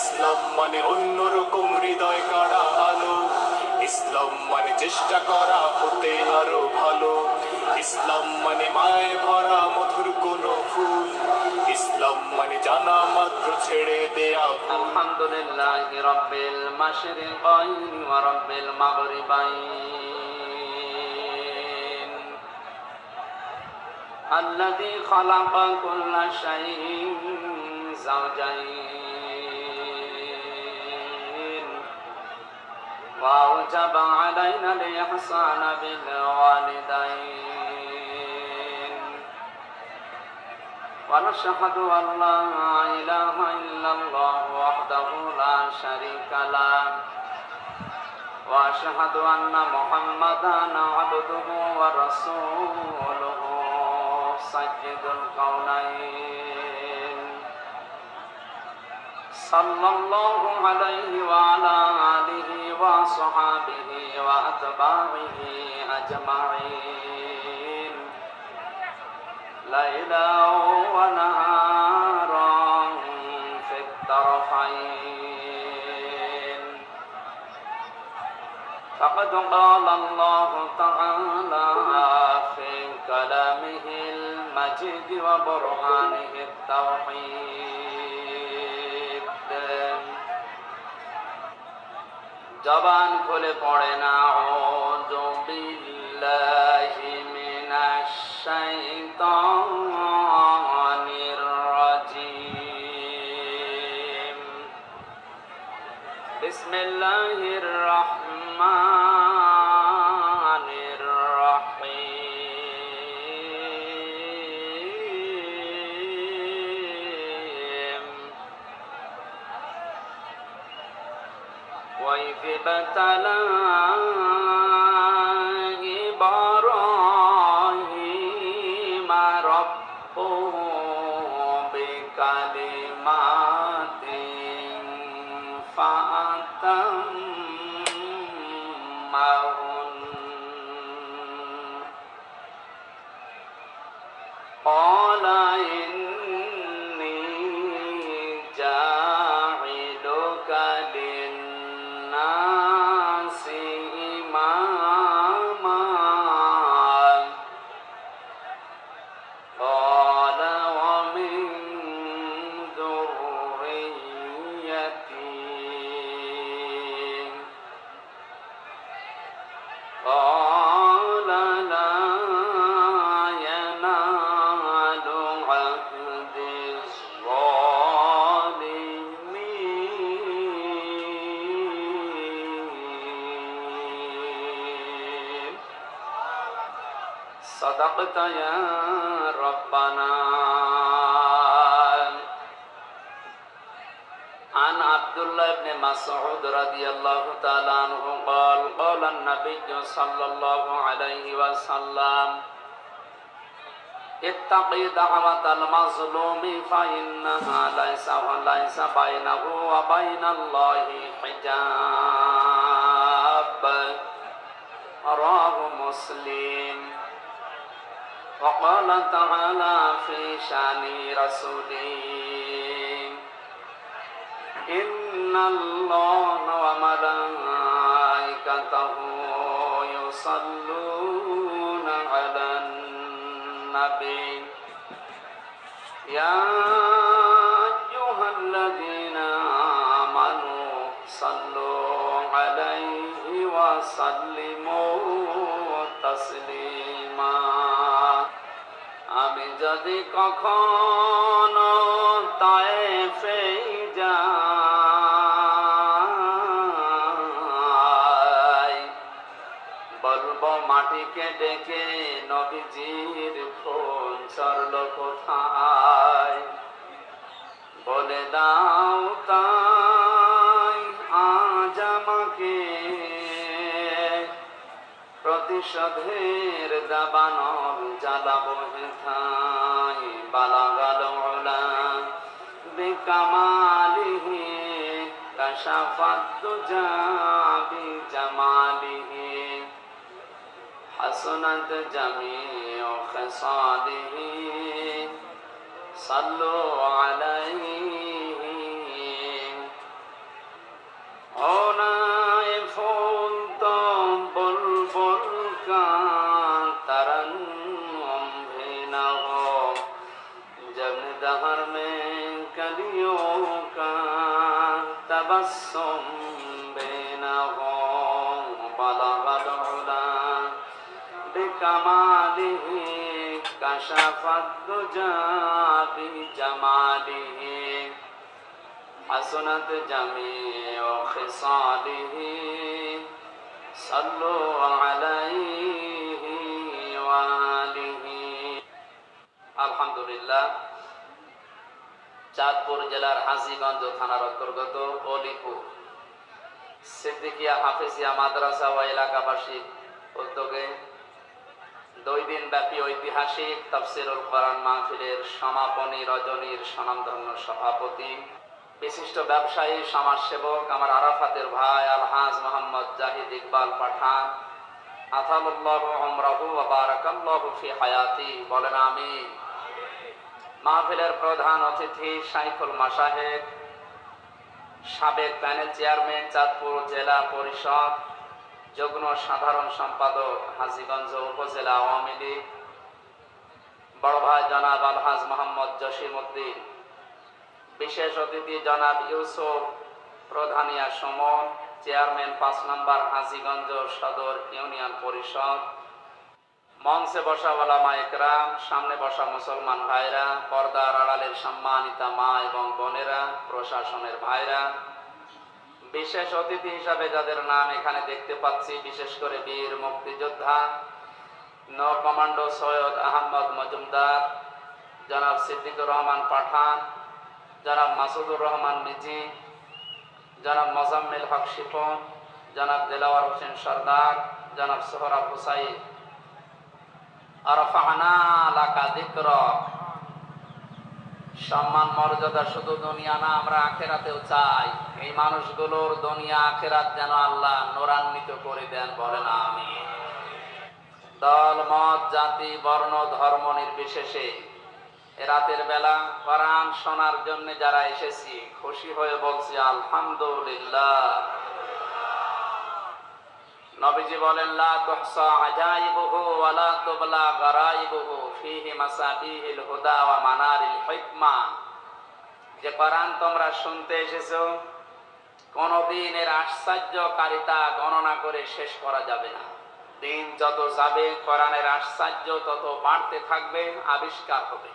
ইসলাম মানে অন্যরকম হৃদয় কাড়া আলো, ইসলাম মানে চেষ্টা করা হতে আরো ভালো, ইসলাম মানে মায়ে ভরা মধুর কোন ফুল, ইসলাম মানে জানা মাত্র ছেড়ে দেয়া ভুল। আলহামদুলিল্লাহি রাব্বিল মাশরিকাইন ওয়া রাব্বিল মাগরিবাইন الذي خلق كل شيء زوجين وأوجب علينا الإحسان بالوالدين ونشهد أن لا إله إلا الله وحده لا شريك له وأشهد أن محمدا عبده ورسوله سيد الكونين صلى الله عليه وعلى آله وصحابه وأتباعه أجمعين ليلا ونهارا في الطرفين فقد قال الله تعالى في كلامه المجيد وبرهانه التوحيد জবান খুলে পড়েন আউযু বিল্লাহি মিনাশ শাইতানির রাজীম বিসমিল্লাহির রহমানির রহিম وإذ ابتلى إبراهيم ربه بكلمات فأتمهن قال إني جاعلك للناس إماما قال ومن ذريتي قال لا ينال عهد الظالمين صدقت يا ربنا عن عبد الله بن مسعود رضي الله تعالى عنه قال قال النبي صلى الله عليه وسلم اتقي دعوة المظلوم فإنها ليس بينه وبين الله حجاب رواه مسلم وقال تعالى في شان رسوله إن الله وملائكته يصلون على النبي يا أيها الذين آمنوا صلوا عليه وسلموا تسليما আমি যদি কখনো তায়েফে যাই বলবো মাটিকে ডেকে নবীজির খুন চরল কোথায় বলে দাও তাই আজ আমাকে প্রতিশোধের দাবানল জ্বালাবো হেথায় বালাগাল উলা বিকামালিহি কাশাফাত দুজা বিজামালিহি হাসনাত জামিউ খিসালিহি সাল্লু আলাইহি تبسم بينهم بلغ العلا بكماله كشف الدجى بجماله حسنت جميع خصاله صلوا عليه وآله আলহামদুলিল্লাহ। চাঁদপুর জেলার হাজীগঞ্জ থানার অন্তর্গত অলিপুর সিদ্দিকিয়া হাফেজিয়া মাদ্রাসা ও এলাকাবাসীর উদ্যোগে 2 দিন ব্যাপী ঐতিহাসিক তাফসীরুল কোরআন মাহফিলের সমাপনী রজনীর স্বনামধন্য সভাপতি, বিশিষ্ট ব্যবসায়ী, সমাজসেবক, আমার আরাফাতের ভাই আলহাজ মোহাম্মদ জাহিদ ইকবাল পাঠান, আতালাল্লাহু উমরাহু ওয়া বারাকাল্লাহু ফি হায়াতি, বলেন আমিন। মাহফিলের প্রধান অতিথি শাইখুল মাশায়েখ, সাবেক প্যানেল চেয়ারম্যান চাঁদপুর জেলা পরিষদ, যুগ্ম সাধারণ সম্পাদক হাজীগঞ্জ উপজেলা আওয়ামী লীগ, বড় ভাই জনাব আলহাজ মোহাম্মদ জসিম উদ্দিন, বিশেষ অতিথি জনাব ইউসুফ প্রধানিয়া সুমন, চেয়ারম্যান 5 নম্বর হাজীগঞ্জ সদর ইউনিয়ন পরিষদ, মঞ্চে বসা ওলামা একরাম, সামনে বসা মুসলমান ভাইরা, পর্দার আড়ালের সম্মানিতা মা এবং বোনেরা, প্রশাসনের ভাইরা, বিশেষ অতিথি হিসাবে যাদের নাম এখানে দেখতে পাচ্ছি, বিশেষ করে বীর মুক্তিযোদ্ধা নৌ কমান্ডো সৈয়দ আহমদ মজুমদার, জনাব সিদ্দিকুর রহমান পাঠান, জনাব মাসুদুর রহমান মিজি, জনাব মোজাম্মেল হক শিপন, জনাব দেলাওয়ার হোসেন সরদার, জনাব সোহরাব হুসাইন, আরফানা লাকা যিকরক। সম্মান মর্যাদা শুধু দুনিয়া না, আমরা আখেরাতেও চাই। এই মানুষগুলোর দুনিয়া আখেরাত যেন আল্লাহ নূরান্বিত করে দেন, বলেন আমিন। দল মত জাতি বর্ণ ধর্ম নির্বিশেষে এ রাতের বেলা কোরআন শোনার জন্য যারা এসেছি, খুশি হয়ে বলছি আলহামদুলিল্লাহ। নবীজি বলেন লা তুহসা আজাইবুহু ওয়া লা তুবলা গারাইবুহু ফীহি মাসাবিহিল হুদা ওয়া মানারিল হিকমা। যে কোরআন তোমরা শুনতে এসেছো, কোনদিন এর আশ্চর্যকারিতা গণনা করে শেষ করা যাবে না। দিন যত যাবে কোরআনের আশ্চর্য তত বাড়তে থাকবে, আবিষ্কার হবে।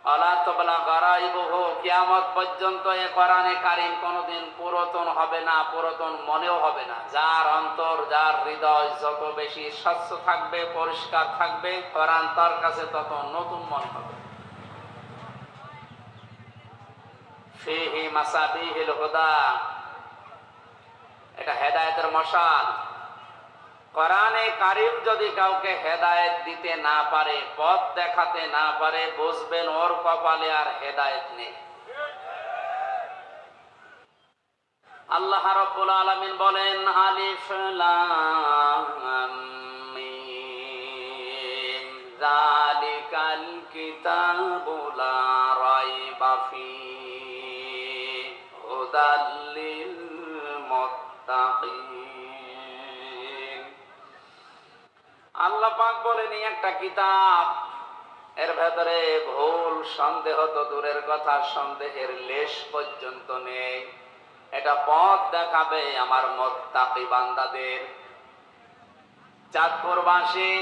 আলা তুবলা গারাইবুহু, কিয়ামত পর্যন্ত এ কোরআনে কারীম কোনদিন পুরাতন হবে না, পুরাতন মনেও হবে না। যার অন্তর, যার হৃদয় যত বেশি স্বচ্ছ থাকবে, পরিষ্কার থাকবে, কোরআন তার কাছে তত নতুন মনে হবে। ফীহি মাসাবিহিল হুদা, এটা হেদায়েতের মশাল। কোরআনে কারীম যদি কাউকে হেদায়েত দিতে না পারে, পথ দেখাতে না পারে, বুঝবেন ওর কপালে আর হেদায়েত নেই। আল্লাহ রাব্বুল আলামিন বলেন আলিফ লাম মিম যালিকাল কিতাবু লা রাইবা ফীহি হুদাল লিল মুত্তাকিন। আল্লাহ পাক বলেন এই একটা কিতাব, এর ভেতরে ভুল সন্দেহ তো দূরের কথা, সন্দেহের লেশ পর্যন্ত নেই। এটা পথ দেখাবে আমার মুত্তাকি বান্দাদের। চাঁদপুরবাসী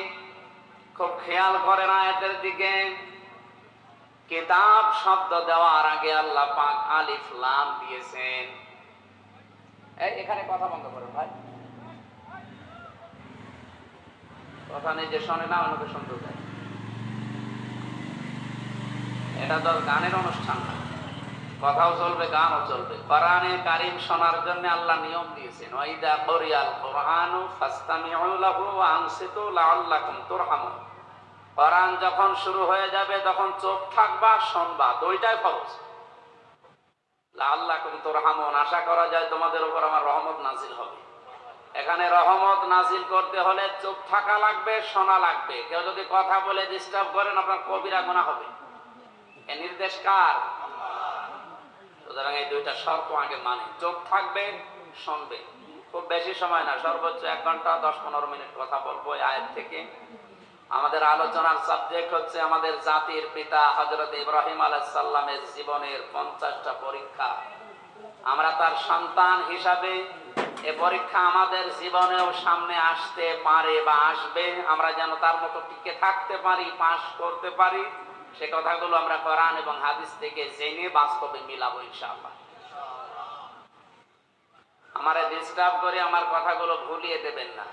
খুব খেয়াল করেন আয়াতের দিকে। কিতাব শব্দ দেওয়ার আগে আল্লাহ পাক আলিফ লাম দিয়েছেন। এখানে কথা বন্ধ করেন ভাই, কথা নিজে শোনে না, অন্যকে শুনতে দেয়। এটা তো গানের অনুষ্ঠান না, কথাও চলবে, গানও চলবে। কোরআনে কারীম শোনার জন্য আল্লাহ নিয়ম দিয়েছেন, ওয়াইদা কুরিয়াল কুরআনু ফাসতামিউ লাহু ওয়া আনসিতু লাআল্লাকুম তুরহামুন। কোরআন যখন শুরু হয়ে যাবে তখন চুপ থাকবা, শুনবা, দুইটাই ফরজ। লাআল্লাকুম তুরহামুন, আশা করা যায় তোমাদের উপর আমার রহমত নাজিল হবে। এখানে রহমত নাজিল করতে হলে চুপ থাকা লাগবে, শোনা লাগবে। কেউ যদি কথা বলে ডিস্টার্ব করেন, আপনার কবিরা গুনাহ হবে। এ নির্দেশ কার? সুতরাং এই দুইটা শর্ত আগে মানে, চুপ থাকবে, শুনবে। খুব বেশি সময় না, সর্বোচ্চ 1 ঘন্টা 10-15 মিনিট কথা বলবো এই আয়াত থেকে। আমাদের আলোচনার সাবজেক্ট হচ্ছে আমাদের জাতির পিতা হযরত ইব্রাহিম আলাইহিস সালামের জীবনের 50টা পরীক্ষা। আমরা তার সন্তান হিসাবে এ পরীক্ষা আমাদের জীবনেও সামনে আসতে পারে বা আসবে, আমরা যেন তার মতো টিকে থাকতে পারি, পাস করতে পারি, সে কথাগুলো আমরা কোরআন এবং হাদিস থেকে জেনে বাস্তবে মিলাবো ইনশাআল্লাহ। আমারে ডিস্টার্ব করে আমার কথাগুলো ভুলিয়ে দেবেন না,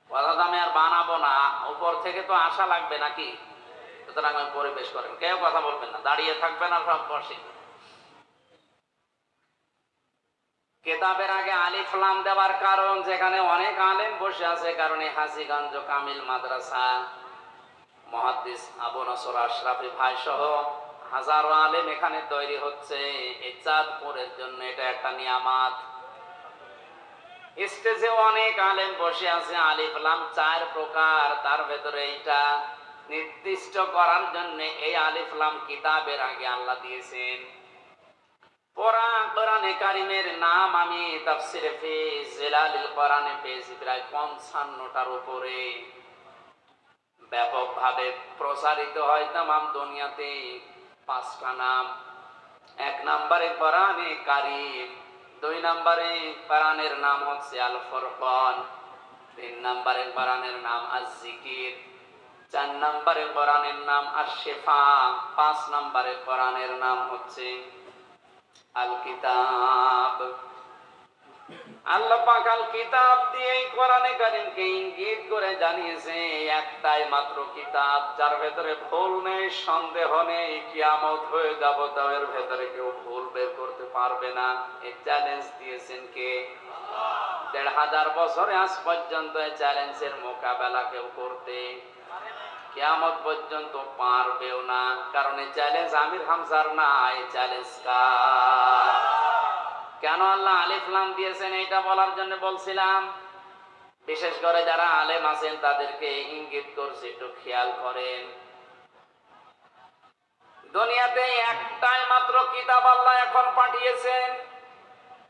কথা তো আমি আর বানাবো না, উপর থেকে তো আশা লাগবে নাকি? সুতরাং আমি পরিবেশ করেন, কেউ কথা বলবেন না, দাঁড়িয়ে থাকবেন আর সব বসে। কেতাবের আগে আলিফ লাম দেওয়ার কারণ, যেখানে অনেক আলেম বসে আছে, কারণে হাজীগঞ্জ কামিল মাদ্রাসা মুহাদ্দিস আবু নসর আশরাফি ভাই সহ হাজারো আলেম এখানে তৈরি হচ্ছে এই চাঁদপুরের জন্য। এটা একটা নিয়ামত। স্টেজে অনেক আলেম বসে আছে। আলিফ লাম 4 প্রকার, তার ভেতরে এইটা নির্দিষ্ট করার জন্য এই আলিফ লাম কিতাবের আগে আল্লাহ দিয়েছেন। কোরআনে কারিমের নাম আমি তাফসিরে ফি জিলালিল কোরআনে পেয়েছি প্রায় 55টার উপরে, ব্যাপকভাবে প্রসারিত হয় তামাম দুনিয়াতে। 5টা নাম। 1 নম্বরে কোরআনে কারিম, 2 নম্বরে কোরআনের নাম হচ্ছে আল ফুরকান, 3 নম্বরে কোরআনের নাম আজ-জিকির, 4 নম্বরে কোরআনের নাম আশ-শিফা, 5 নম্বরে কোরআনের নাম হচ্ছে আল কিতাব। আল্লাহ পাক আল কিতাব দিয়ে কোরআনে কারীমকে ইঙ্গিত করে জানিয়েছে একটাই মাত্র কিতাব, যার ভেতরে ভুল নেই, সন্দেহ নেই, কিয়ামত হয়ে যাব তাও এর ভেতরে কেউ ভুল বের করতে পারবে না। এই চ্যালেঞ্জ দিয়েছেন কে? আল্লাহ। 1500 বছরে আজ পর্যন্ত এই চ্যালেঞ্জের মোকাবেলা কেউ করতে কিয়ামত পর্যন্ত পারবেও না, কারণ এই চ্যালেঞ্জ আমির হামজার না, এই চ্যালেঞ্জ কার? কেন আল্লাহ আলিফ লাম দিয়েছেন এটা বলার জন্য বলছিলাম। বিশেষ করে যারা আলেম আছেন তাদেরকে ইঙ্গিত করছে, একটু খেয়াল করেন। দুনিয়াতে একটাই মাত্র কিতাব আল্লাহ এখন পাঠিয়েছেন,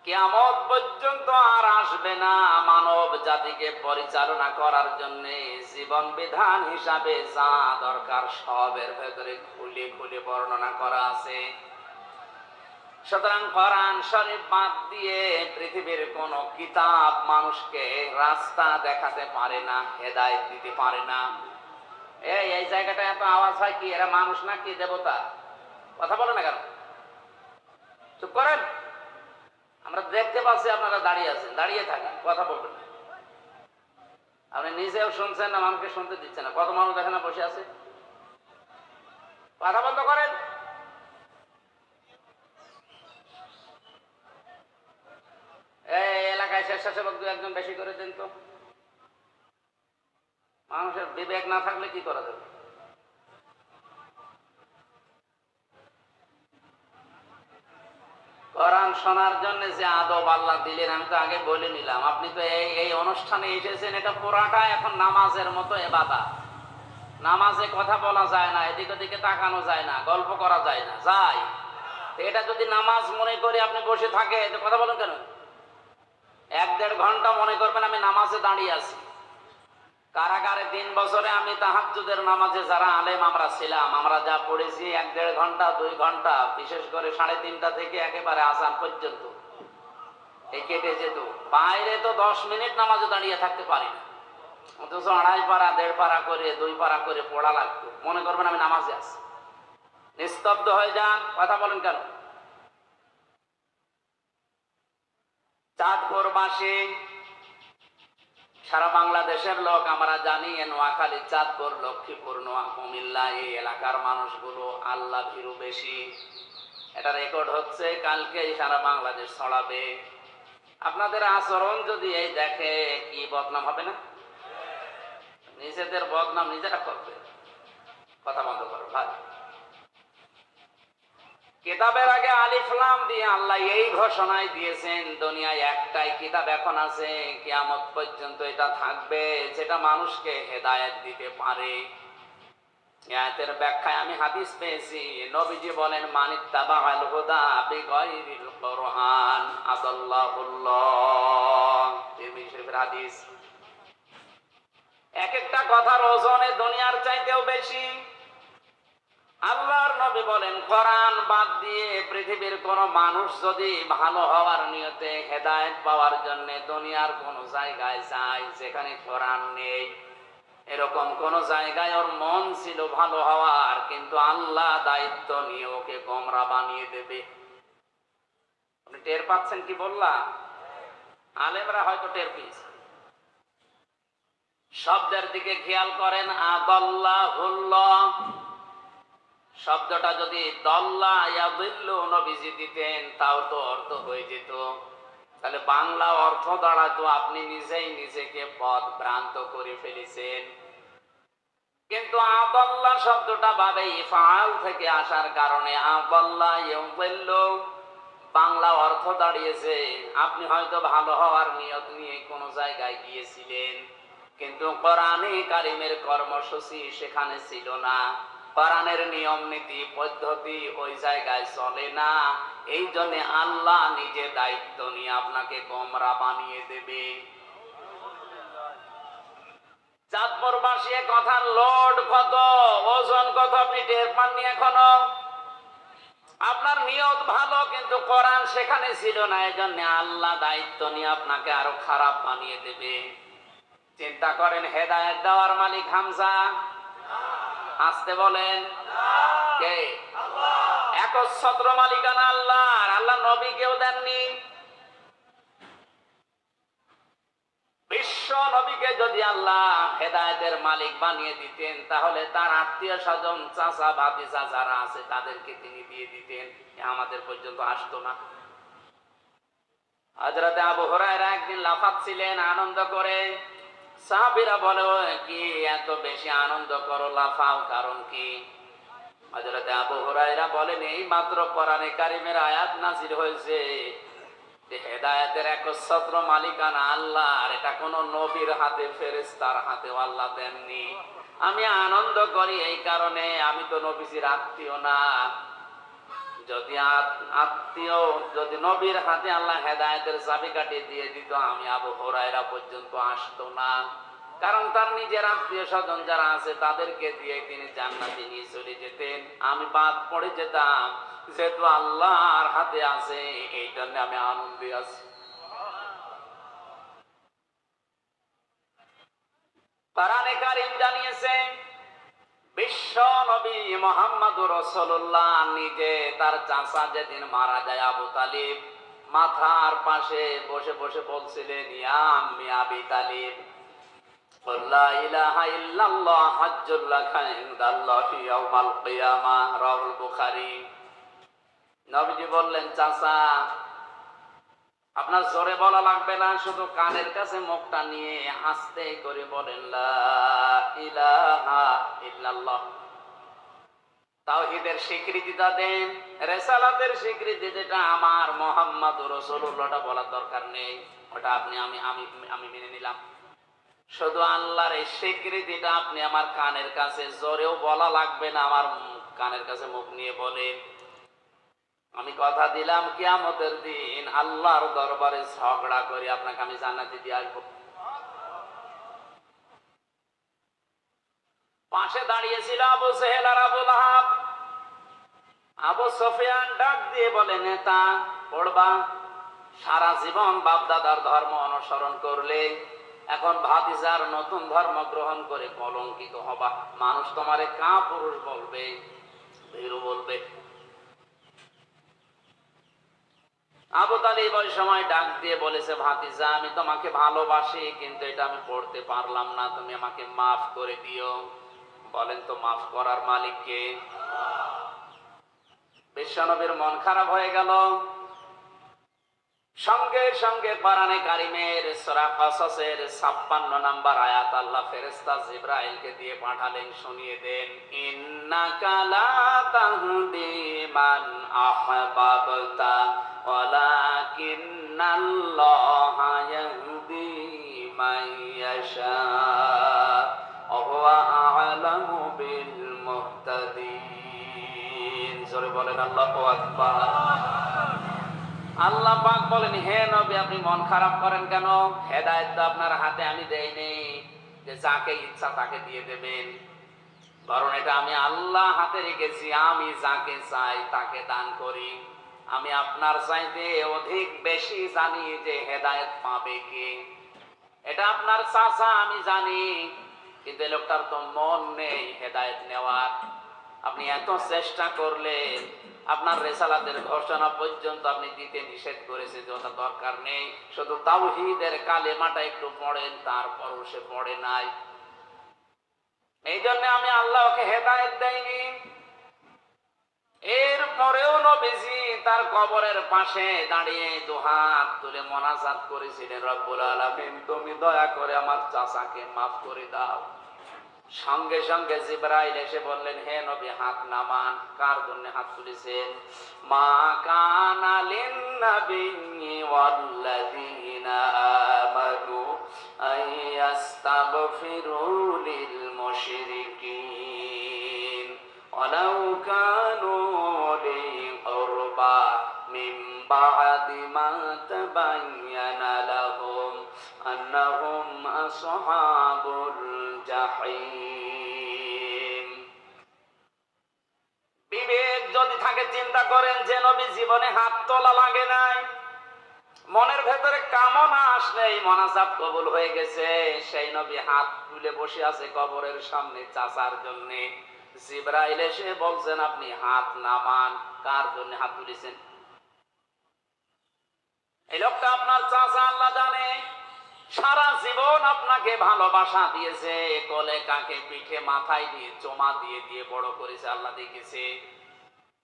কিয়ামত পর্যন্ত আর আসবে না। মানব জাতিকে পরিচালনা করার জন্য জীবন বিধান হিসাবে যা দরকার সবের ভেতরে খুলে খুলে বর্ণনা করা আছে। সুতরাং কোরআন শরীফ বাদ দিয়ে পৃথিবীর কোন কিতাব মানুষকে রাস্তা দেখাতে পারে না, হেদায়েত দিতে পারে না। এই জায়গাটা এত আওয়াজ হয় কি? এরা মানুষ না কি দেবতা? কথা বলে না কেন? চুপ করেন। আমরা দেখতে পাচ্ছি আপনারা দাঁড়িয়ে আছেন, দাঁড়িয়ে থাকেন, কথা বলবেন না। আপনি নিজেও শুনছেন না, মানুষকে শুনতে দিচ্ছেন না। কত মানুষ এখানে বসে আছে, কথা বন্ধ করেন। এই এলাকায় স্বেচ্ছাসেবক 2-1 বেশি করে দেন তো। মানুষের বিবেক না থাকলে কি করা যাবে? কোরআন শোনার জন্য যে আদব আল্লাহ দিলেন আমি তো আগে বলে নিলাম। আপনি তো এই অনুষ্ঠানে এসেছেন, এটা পুরাটা এখন নামাজের মতো ইবাদত। নামাজে কথা বলা যায় না, এদিক ওদিকে তাকানো যায় না, গল্প করা যায় না, যায়? এটা যদি নামাজ মনে করে আপনি বসে থাকে, কথা বলেন কেন? 1-1.5 ঘন্টা মনে করবেন আমি নামাজে দাঁড়িয়ে আছি। কারাগারে 3 বছরে আমি তাহাজ্জুদের নামাজে যারা আলেম আমরা ছিলাম, আমরা যা পড়েছি 1-1.5 ঘন্টা 2 ঘন্টা, বিশেষ করে 3:30 থেকে একেবারে আযান পর্যন্ত এই কেটে যেত। বাইরে তো 10 মিনিট নামাজে দাঁড়িয়ে থাকতে পারি না, অথচ 2.5 পারা 1.5 পারা করে 2 পারা করে পড়া লাগতো। মনে করবেন আমি নামাজে আছি, নিস্তব্ধ হয়ে যান, কথা বলেন কেন? চাঁদপুরবাসী সারা বাংলাদেশের লোক আমরা জানি, নোয়াখালী, চাঁদপুর, লক্ষ্মীপুর, কুমিল্লা এই এলাকার মানুষগুলো আল্লাহ ভীরু বেশি। এটা রেকর্ড হচ্ছে, কালকে সারা বাংলাদেশ ছড়াবে। আপনাদের আচরণ যদি এই দেখে, কি বদনাম হবে না? নিজেদের বদনাম নিজেরা করবে। কথা বন্ধ করো ভাই। কিতাবের আগে আলিফ লাম দিয়ে আল্লাহ এই ঘোষণায় দিয়েছেন, দুনিয়ায় একটাই কিতাব এখন আছে, কিয়ামত পর্যন্ত এটা থাকবে, যেটা মানুষকে হেদায়েত দিতে পারে। আয়াতের ব্যাখ্যায় আমি হাদিস পেয়েছি, নবীজি বলেন, মানিত্তাবাআল হুদা বিগাইরিল কুরআন আদাল্লাহুল্লাহ। তিরমিজি শরীফের হাদিস। এক একটা কথার ওজনে দুনিয়ার চাইতেও বেশি। আল্লাহর নবী বলেন, কোরআন বাদ দিয়ে পৃথিবীর কোন মানুষ যদি ভালো হওয়ার নিয়তে হেদায়েত পাওয়ার জন্য দুনিয়ার কোন জায়গায় যায় যেখানে কোরআন নেই, এরকম কোন জায়গায় ওর মন ছিল ভালো হওয়ার, কিন্তু আল্লাহ দায়িত্ব নিয়ে ওকে গোমরা বানিয়ে দেবে। আপনি টের পাচ্ছেন কি বললাম? আলেমরা হয়তো টের পেয়েছে। শব্দের দিকে খেয়াল করেন, আদাল্লাহুল্লাহ শব্দটা যদি দল্লা ইয়াদিল্লু নবীজি দিতেন তাও তো অর্থ হয়ে যেত। তাহলে বাংলা অর্থ দাঁড়াতো আপনি নিজেই নিজেকে পথ ভ্রান্ত করে ফেলেছেন। কিন্তু আদাল্লাহ শব্দটা বাবে ইফআল থেকে আসার কারণে আদাল্লা ইয়াদিল্লু বাংলা অর্থ দাঁড়িয়েছে আপনি হয়তো ভালো হওয়ার নিয়ত নিয়ে কোন জায়গায় গিয়েছিলেন, কিন্তু কোরআনে কারিমের কর্মসূচি সেখানে ছিল না, কোরআনের নিয়ম নীতি পদ্ধতি ওই জায়গায় চলে না। এই জন্য আল্লাহ নিজে দায়িত্ব নিয়ে আপনাকে গোমরা বানিয়ে দেবে। চাঁদপুরবাসী কথার লোড কত, ওজন কত আপনি টের পাননি এখনো। আপনার নিয়ত ভালো কিন্তু কোরআন সেখানে ছিল না, এই জন্য আল্লাহ দায়িত্ব নিয়ে আপনাকে আরো খারাপ বানিয়ে দেবে। চিন্তা করেন, হেদায়েত দেওয়ার মালিক হামজা? আসতে বলেন কে? একচ্ছত্র মালিকানা আল্লাহর। আল্লাহ নবীকেও দেননি। বিশ্ব নবীকে যদি আল্লাহ হেদায়েতের মালিক বানিয়ে দিতেন তাহলে তার আত্মীয় স্বজন চাচা ভাতিজা যারা আছে তাদেরকে তিনি দিয়ে দিতেন, আমাদের পর্যন্ত আসতো না। হযরত আবু হুরায়রা একদিন লাফাচ্ছিলেন আনন্দ করে। সাহাবীরা বলে, কি এত বেশি আনন্দ করো, লাফাও কারণ কি? হযরত আবু হুরায়রা বলেন, এই মাত্র কোরআনে কারিমের আয়াত নাযিল হয়েছে যে হেদায়েতের একচ্ছত্র মালিকানা আল্লাহ, আর এটা কোন নবীর হাতে ফেরেশতার হাতে আল্লাহ দেননি। আমি আনন্দ করি এই কারণে, আমি তো নবীজির আত্মীয় না। যদি আত্মীয়, যদি নবীর হাতে আল্লাহ হেদায়েতের চাবিকাঠি দিয়ে দিত আমি আবু হুরায়রা পর্যন্ত আসতো না, কারণ তার নিজের আত্মীয় স্বজন যারা আছে তাদেরকে দিয়ে তিনি জান্নাতে নিয়ে চলে যেতেন, আমি বাদ পড়ে যেতাম। যেহেতু আল্লাহর হাতে আছে এই জন্য আমি আনন্দে আছি। কোরআনে কারীম জানিয়েছে বিশ্ব নবী মুহাম্মদুর রাসূলুল্লাহ নিজে তার চাচা যেদিন মারা যায় আবু তালিব, মাথার পাশে বসে বসে বলছিলেন, ইয়া আম্মি আবি তালিব লা ইলাহা ইল্লাল্লাহ হাজ্জুল লাকা ইনদাল্লাহি ইয়াউমাল কিয়ামাহ, রাওয়াহুল বুখারী। নবীজি বললেন, চাচা আপনার জোরে বলা লাগবে না, শুধু কানের কাছে মুখটা নিয়ে আস্তে করে বলেন লা ইলাহা ইল্লাল্লাহ। তাওহীদের স্বীকৃতিটা দেন, রিসালাতের স্বীকৃতি যেটা আমার মুহাম্মদুর রাসূলুল্লাহটা বলার দরকার নেই, ওটা আপনি আমি মেনে নিলাম। শুধু আল্লাহর এই স্বীকৃতিটা আপনি আমার কানের কাছে জোরেও বলা লাগবে না, আমার কানের কাছে মুখ নিয়ে বলেন। আমি কথা দিলাম কিয়ামতের দিন আল্লাহর দরবারে ঝগড়া করে আপনাকে আমি জান্নাতে দিয়ে আসবো। পাশে দাঁড়িয়েছিল আবু জেহেল আর আবু লাহাব। আবু সুফিয়ান ডাক দিয়ে বলে, নেতা পড়বা, সারা জীবন বাপ দাদার ধর্ম অনুসরণ করলে এখন ভাতিজার নতুন ধর্ম গ্রহণ করে কলঙ্কিত হবা, মানুষ তোমারে কাপুরুষ বলবে, ভীরু বলবে। আবু তালিব ওই সময় ডাক দিয়ে বলেছে, ভাতিজা আমি তোমাকে ভালোবাসি কিন্তু এটা আমি পড়তে পারলাম না, তুমি আমাকে মাফ করে দিও। বলেন তো মাফ করার মালিক কে? বিশ্বনবীর মন খারাপ হয়ে গেল। সঙ্গে সঙ্গে কোরআনে কারিমের সূরা কাসাসের ৫৬ নম্বর আয়াত আল্লাহ ফেরেশতা জিবরাইলকে দিয়ে পাঠালেন, শুনিয়ে দেন, ইন্নাকা লা তাহদি মান আহবাবতা ওয়ালাকিন্নাল্লাহা ইয়াহদি মান ইয়াশা ওয়া হুয়া আ'লামু বিল মুহতাদিন। জোরে বলেন আল্লাহু আকবার। আল্লাহ পাক বলেন, হে নবী আপনি মন খারাপ করেন কেন? হেদায়েত তো আপনার হাতে আমি দেই নেই, যে যাকে ইচ্ছা তাকে দিয়ে দেবেন, কারণ এটা আমি আল্লাহ হাতে রেখেছি, আমি যাকে চাই তাকে দান করি। আমি আপনার চাইতে অধিক বেশি জানি যে হেদায়েত পাবে কে। এটা আপনার চাচা আমি জানি, কিন্তু এই লোকটার তো মন নেই হেদায়েত নেওয়ার। আপনি এত চেষ্টা করলেন, আপনার রেসালাতের ঘোষণা পর্যন্ত আপনি দিতে নিষেধ করেছে যে ওটা দরকার নেই, শুধু তাওহীদের কালেমাটা একটু পড়েন, তারপরও সে পড়ে নাই। এই জন্য আমি আল্লাহকে হেদায়েত দেয়নি। এরপরেও নবীজি তার কবরের পাশে দাঁড়িয়ে দুহাত তুলে মোনাজাত করেছিলেন, রব্বুল আলামিন তুমি দয়া করে আমার চাচাকে মাফ করে দাও। সঙ্গে সঙ্গে জিবরাইল এসে বললেন, হে নবী হাত নামান। কার জন্য হাত তুলেছেন? মা কানা লিন-নাবিয়্যি ওয়াল্লাযীনা আমানু আইয়াস্তাগফিরু লিল মুশরিকিন ওয়ালাউ কানু উলি কুরবা মিন বা'দি মা তাবায়্যানা লাহুম আন্নাহুম আসহাবুল জাহিম। বিবেক যদি থাকে চিন্তা করেন যে নবী জীবনে হাত তোলা লাগে নাই, মনের ভেতরে কামনা আসলে এই মোনাজাত কবুল হয়ে গেছে, সেই নবী হাত তুলে বসে আছে কবরের সামনে চাচার জন্য। জিবরাইল এসে বলছেন আপনি হাত নামান। কার জন্য হাত তুলেছেন? এই লোকটা আপনার চাচা, আল্লাহ জানে। সারা জীবন আপনাকে ভালোবাসা দিয়েছে, কোলে কাকে পিঠে মাথায় দিয়ে চোমা দিয়ে দিয়ে বড় করেছে, আল্লাহ দেখেছে।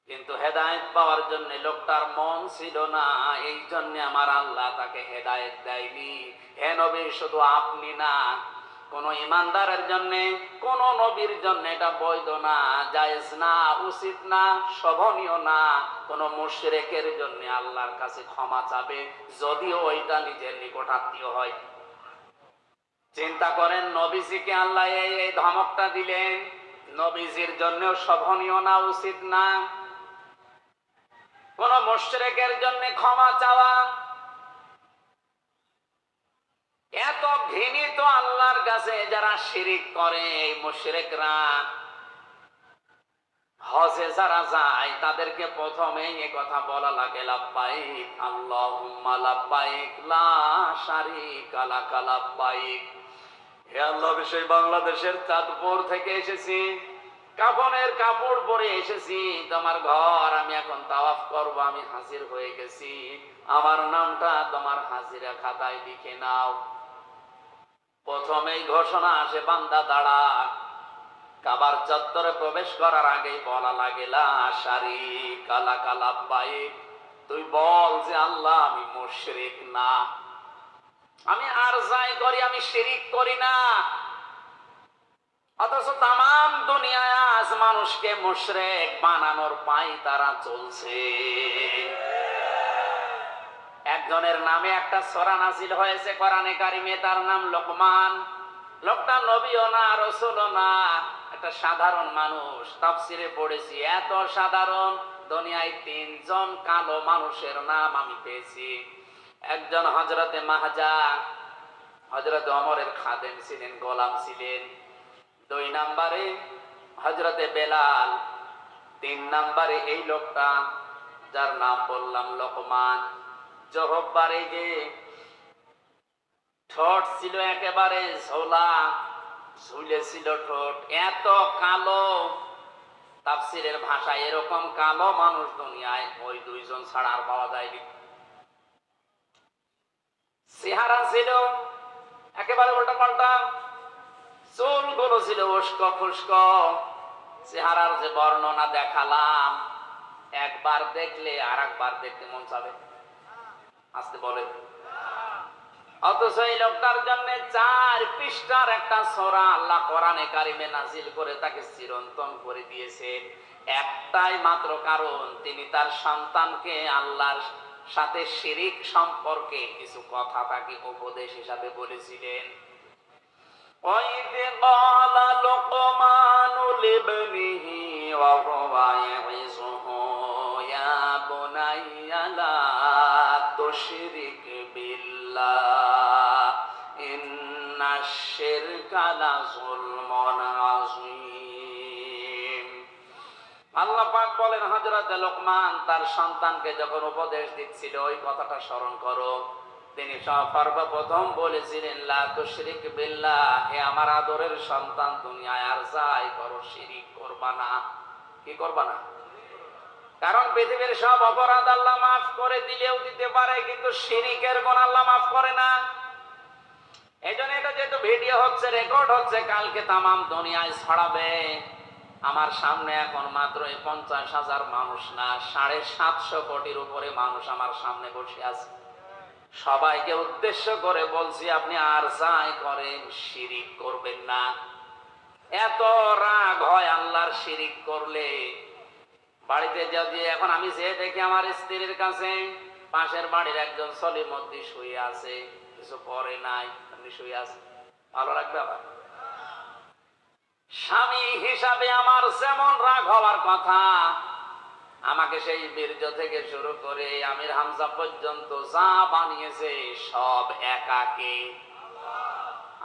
কিন্তু হেদায়েত পাওয়ার জন্য লোকটার মন ছিল না, এই জন্য আমার আল্লাহ তাকে হেদায়েত দেয়নি। হে নবী, শুধু আপনি না, কোন ইমানদারের জন্য, কোন নবীর জন্য এটা বৈধ না, জায়েজ না, উচিত না, শোভনীয় না কোন মুশরিকের জন্য আল্লাহর কাছে ক্ষমা চাবে, যদিও ওইটা নিজের নিকটাত্মীয় হয়। চিন্তা করেন, নবীজিকে আল্লাহ এই ধমকটা দিলেন, নবীজির জন্য শোভনীয় না, উচিত না কোন মুশরিকের জন্য ক্ষমা চাওয়া। এত ঘৃণিত আল্লাহর কাছে যারা শিরিক করে, এই মুশরিকরা হজে যারা যায় তাদেরকে প্রথমেই এ কথা বলা লাগে, লাব্বাইক আল্লাহুম্মা লাব্বাইক লা শারীকা লাকা লাব্বাইক। হে আল্লাহ, সেই বাংলাদেশের চাঁদপুর থেকে এসেছি, কাফনের কাপড় পরে এসেছি তোমার ঘর, আমি এখন তাওয়াফ করব, আমি হাজির হয়ে গেছি, আমার নামটা তোমার হাজিরা খাতায় লিখে নাও। প্রথমেই ঘোষণা আসে, বান্দা দাঁড়া। কাবার চত্বরে প্রবেশ করার আগেই বলা লাগে, লা শারীকা লাকা লাব্বাইক। তুই বল যে আল্লাহ আমি মুশরিক না, আমি আর যাই করি আমি শিরিক করি না। অথচ তাম দুনিয়ায় আজ মানুষকে মুশরিক বানানোর পাই তারা চলছে। একজনের নামে একটা সূরা নাযিল হয়েছে কোরআনে কারিমে, তার নাম লোকমান। লোকটা নবীও না, রাসূলও না, একটা সাধারণ মানুষ। তাফসিরে পড়েছি, এত সাধারণ দুনিয়ায় তিনজন কালো মানুষের নাম আমি পেয়েছি। একজন হযরতে মাহজা, হযরতে ওমরের খাদেম ছিলেন, গোলাম ছিলেন। 2 নম্বরে হযরতে বেলাল। 3 নম্বরে এই লোকটা যার নাম বললাম লোকমান। জহব্বারে যে ঠোঁট ছিল একেবারে ঝোলা, ঝুলে ছিল ঠোঁট, এত কালো। তাফসিরের ভাষায় এরকম কালো মানুষ দুনিয়ায় ওই 2 জন ছাড়া আর পাওয়া যায়নি। চেহারা ছিল একেবারে উল্টা পাল্টা, চুলগুলো ছিল উস্কো খুস্কো। চেহারার যে বর্ণনা দেখালাম, একবার দেখলে আর একবার দেখতে মন চাবে। আসতে বলেন। অথচ এই লোকটার জন্য 4 পৃষ্ঠার একটা সূরা আল্লাহ কোরআনে কারিমে নাযিল করে তাকে চিরন্তন করে দিয়েছেন। একটাই মাত্র কারণ, তিনি তার সন্তানকে আল্লাহর সাথে শিরিক সম্পর্কে কিছু কথা তাকে উপদেশ হিসাবে বলেছিলেন। وَإِذْ قَالَ لُقْمَانُ لِابْنِهِ وَهُوَ يَعِظُهُ يَا بُنَيَّ لَا تُشْرِكْ بِاللَّهِ إِنَّ الشِّرْكَ লাযুলমুন আযীম। আল্লাহ পাক বলেন, হযরত লোকমান তার সন্তানকে যখন উপদেশ দিচ্ছিল ওই কথাটা স্মরণ করো। তিনি সর্বপ্রথম বলেছিলেন, লা তুশরিক বিল্লাহ, হে আমার আদরের সন্তান, দুনিয়ায় আর যাই করো শিরিক করবা না। কি করবা না? কারণ পৃথিবীর সব অপরাধ আল্লাহ মাফ করে দিলেও দিতে পারে, কিন্তু শিরিকের গুনাহ আল্লাহ মাফ করে না। এই জন্য এটা যেহেতু ভিডিও হচ্ছে, রেকর্ড হচ্ছে, কালকে তামাম দুনিয়ায় ছড়াবে। আমার সামনে এখন মাত্র 50,000 মানুষ না, 750 কোটির উপরে মানুষ আমার সামনে বসে আছে। সবাইকে উদ্দেশ্য করে বলছি, আপনি আর যাই করেন শিরিক করবেন না। এত রাগ হয় আল্লাহর শিরিক করলে। বাড়িতে যদি এখন আমি যে দেখি আমার স্ত্রীর কাছে পাশের বাড়ির একজন সলিমদ্দি শুয়ে আছে, কিছু করে নাই, আপনি শুয়ে আছে, ভালো রাখবে? আবার স্বামী হিসাবে আমার যেমন রাগ হওয়ার কথা, আমাকে সেই বীর্য থেকে শুরু করে আমির হামজা পর্যন্ত যা বানিয়েছে সব একাকে,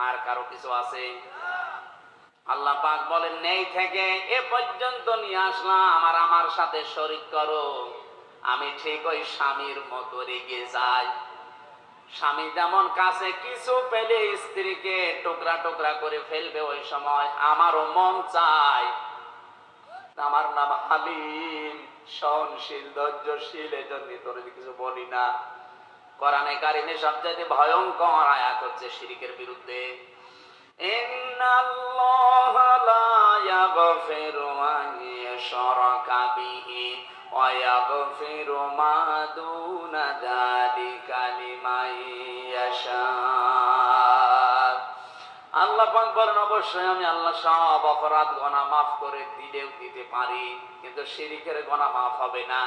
আর কারো কিছু আছে? আল্লাহ পাক বলেন, নেই থেকে এ পর্যন্ত নিয়ে আসলাম, আর আমার সাথে শরীক করো। আমি ঠিক ওই স্বামীর মতো রেগে যাই। স্বামী যেমন কাছে কিছু পেলে স্ত্রীকে টুকরা টুকরা করে ফেলবে, ওই সময় আমারও মন চায়। আমার নাম হালিম, সহনশীল, ধৈর্যশীল, এজন্য তোরে কিছু বলি না। কোরআনে কারিমে সবচেয়ে ভয়ঙ্কর আয়াত হচ্ছে শিরকের বিরুদ্ধে। ইন্নাল্লাহা লা ইয়াগফিরু আন ইউশরাকা বিহি ওয়া ইয়াগফিরু মা দুনা যালিকা লিমান ইয়াশা। আল্লাহ পাক বলেন, অবশ্যই আমি আল্লাহ সব অপরাধ গুনাহ মাফ করে দিলেও দিতে পারি, কিন্তু শিরকের গুনাহ মাফ হবে না।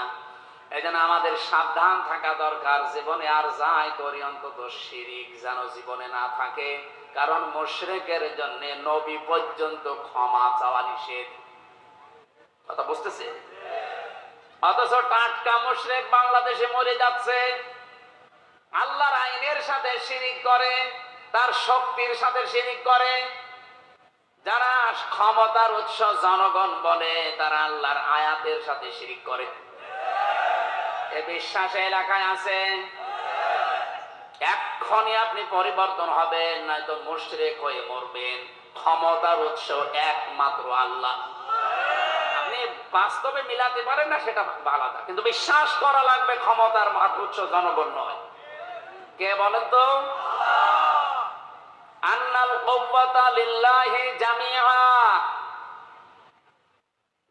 এজন্য আমাদের সাবধান থাকা দরকার। জীবনে আর যাই করি অন্তত শিরিক যেন জীবনে না থাকে। কারণ মুশরিকের জন্য নবী পর্যন্ত ক্ষমা চাওয়া নিষেধ। কথা বুঝতেছে? অথচ টাটকা মুশরিক বাংলাদেশে মরে যাচ্ছে, আল্লাহর আইনের সাথে শিরিক করে, তার শক্তির সাথে শিরিক করে। যারা ক্ষমতার উৎস জনগণ বলে, তারা আল্লাহর আয়াতের সাথে শিরিক করে। এ বিশ্বাস এলাকায় আছে? এক্ষুনি আপনি পরিবর্তন হবেন, নয়তো মুশরিক হয়ে মরবেন। ক্ষমতার উৎস একমাত্র আল্লাহ। আপনি বাস্তবে মিলাতে পারেন না, সেটা আলাদা, কিন্তু বিশ্বাস করা লাগবে ক্ষমতার উৎস জনগণ নয়। কে বলেন তো? আন্নাল কুওয়াতা লিল্লাহি জামিআ।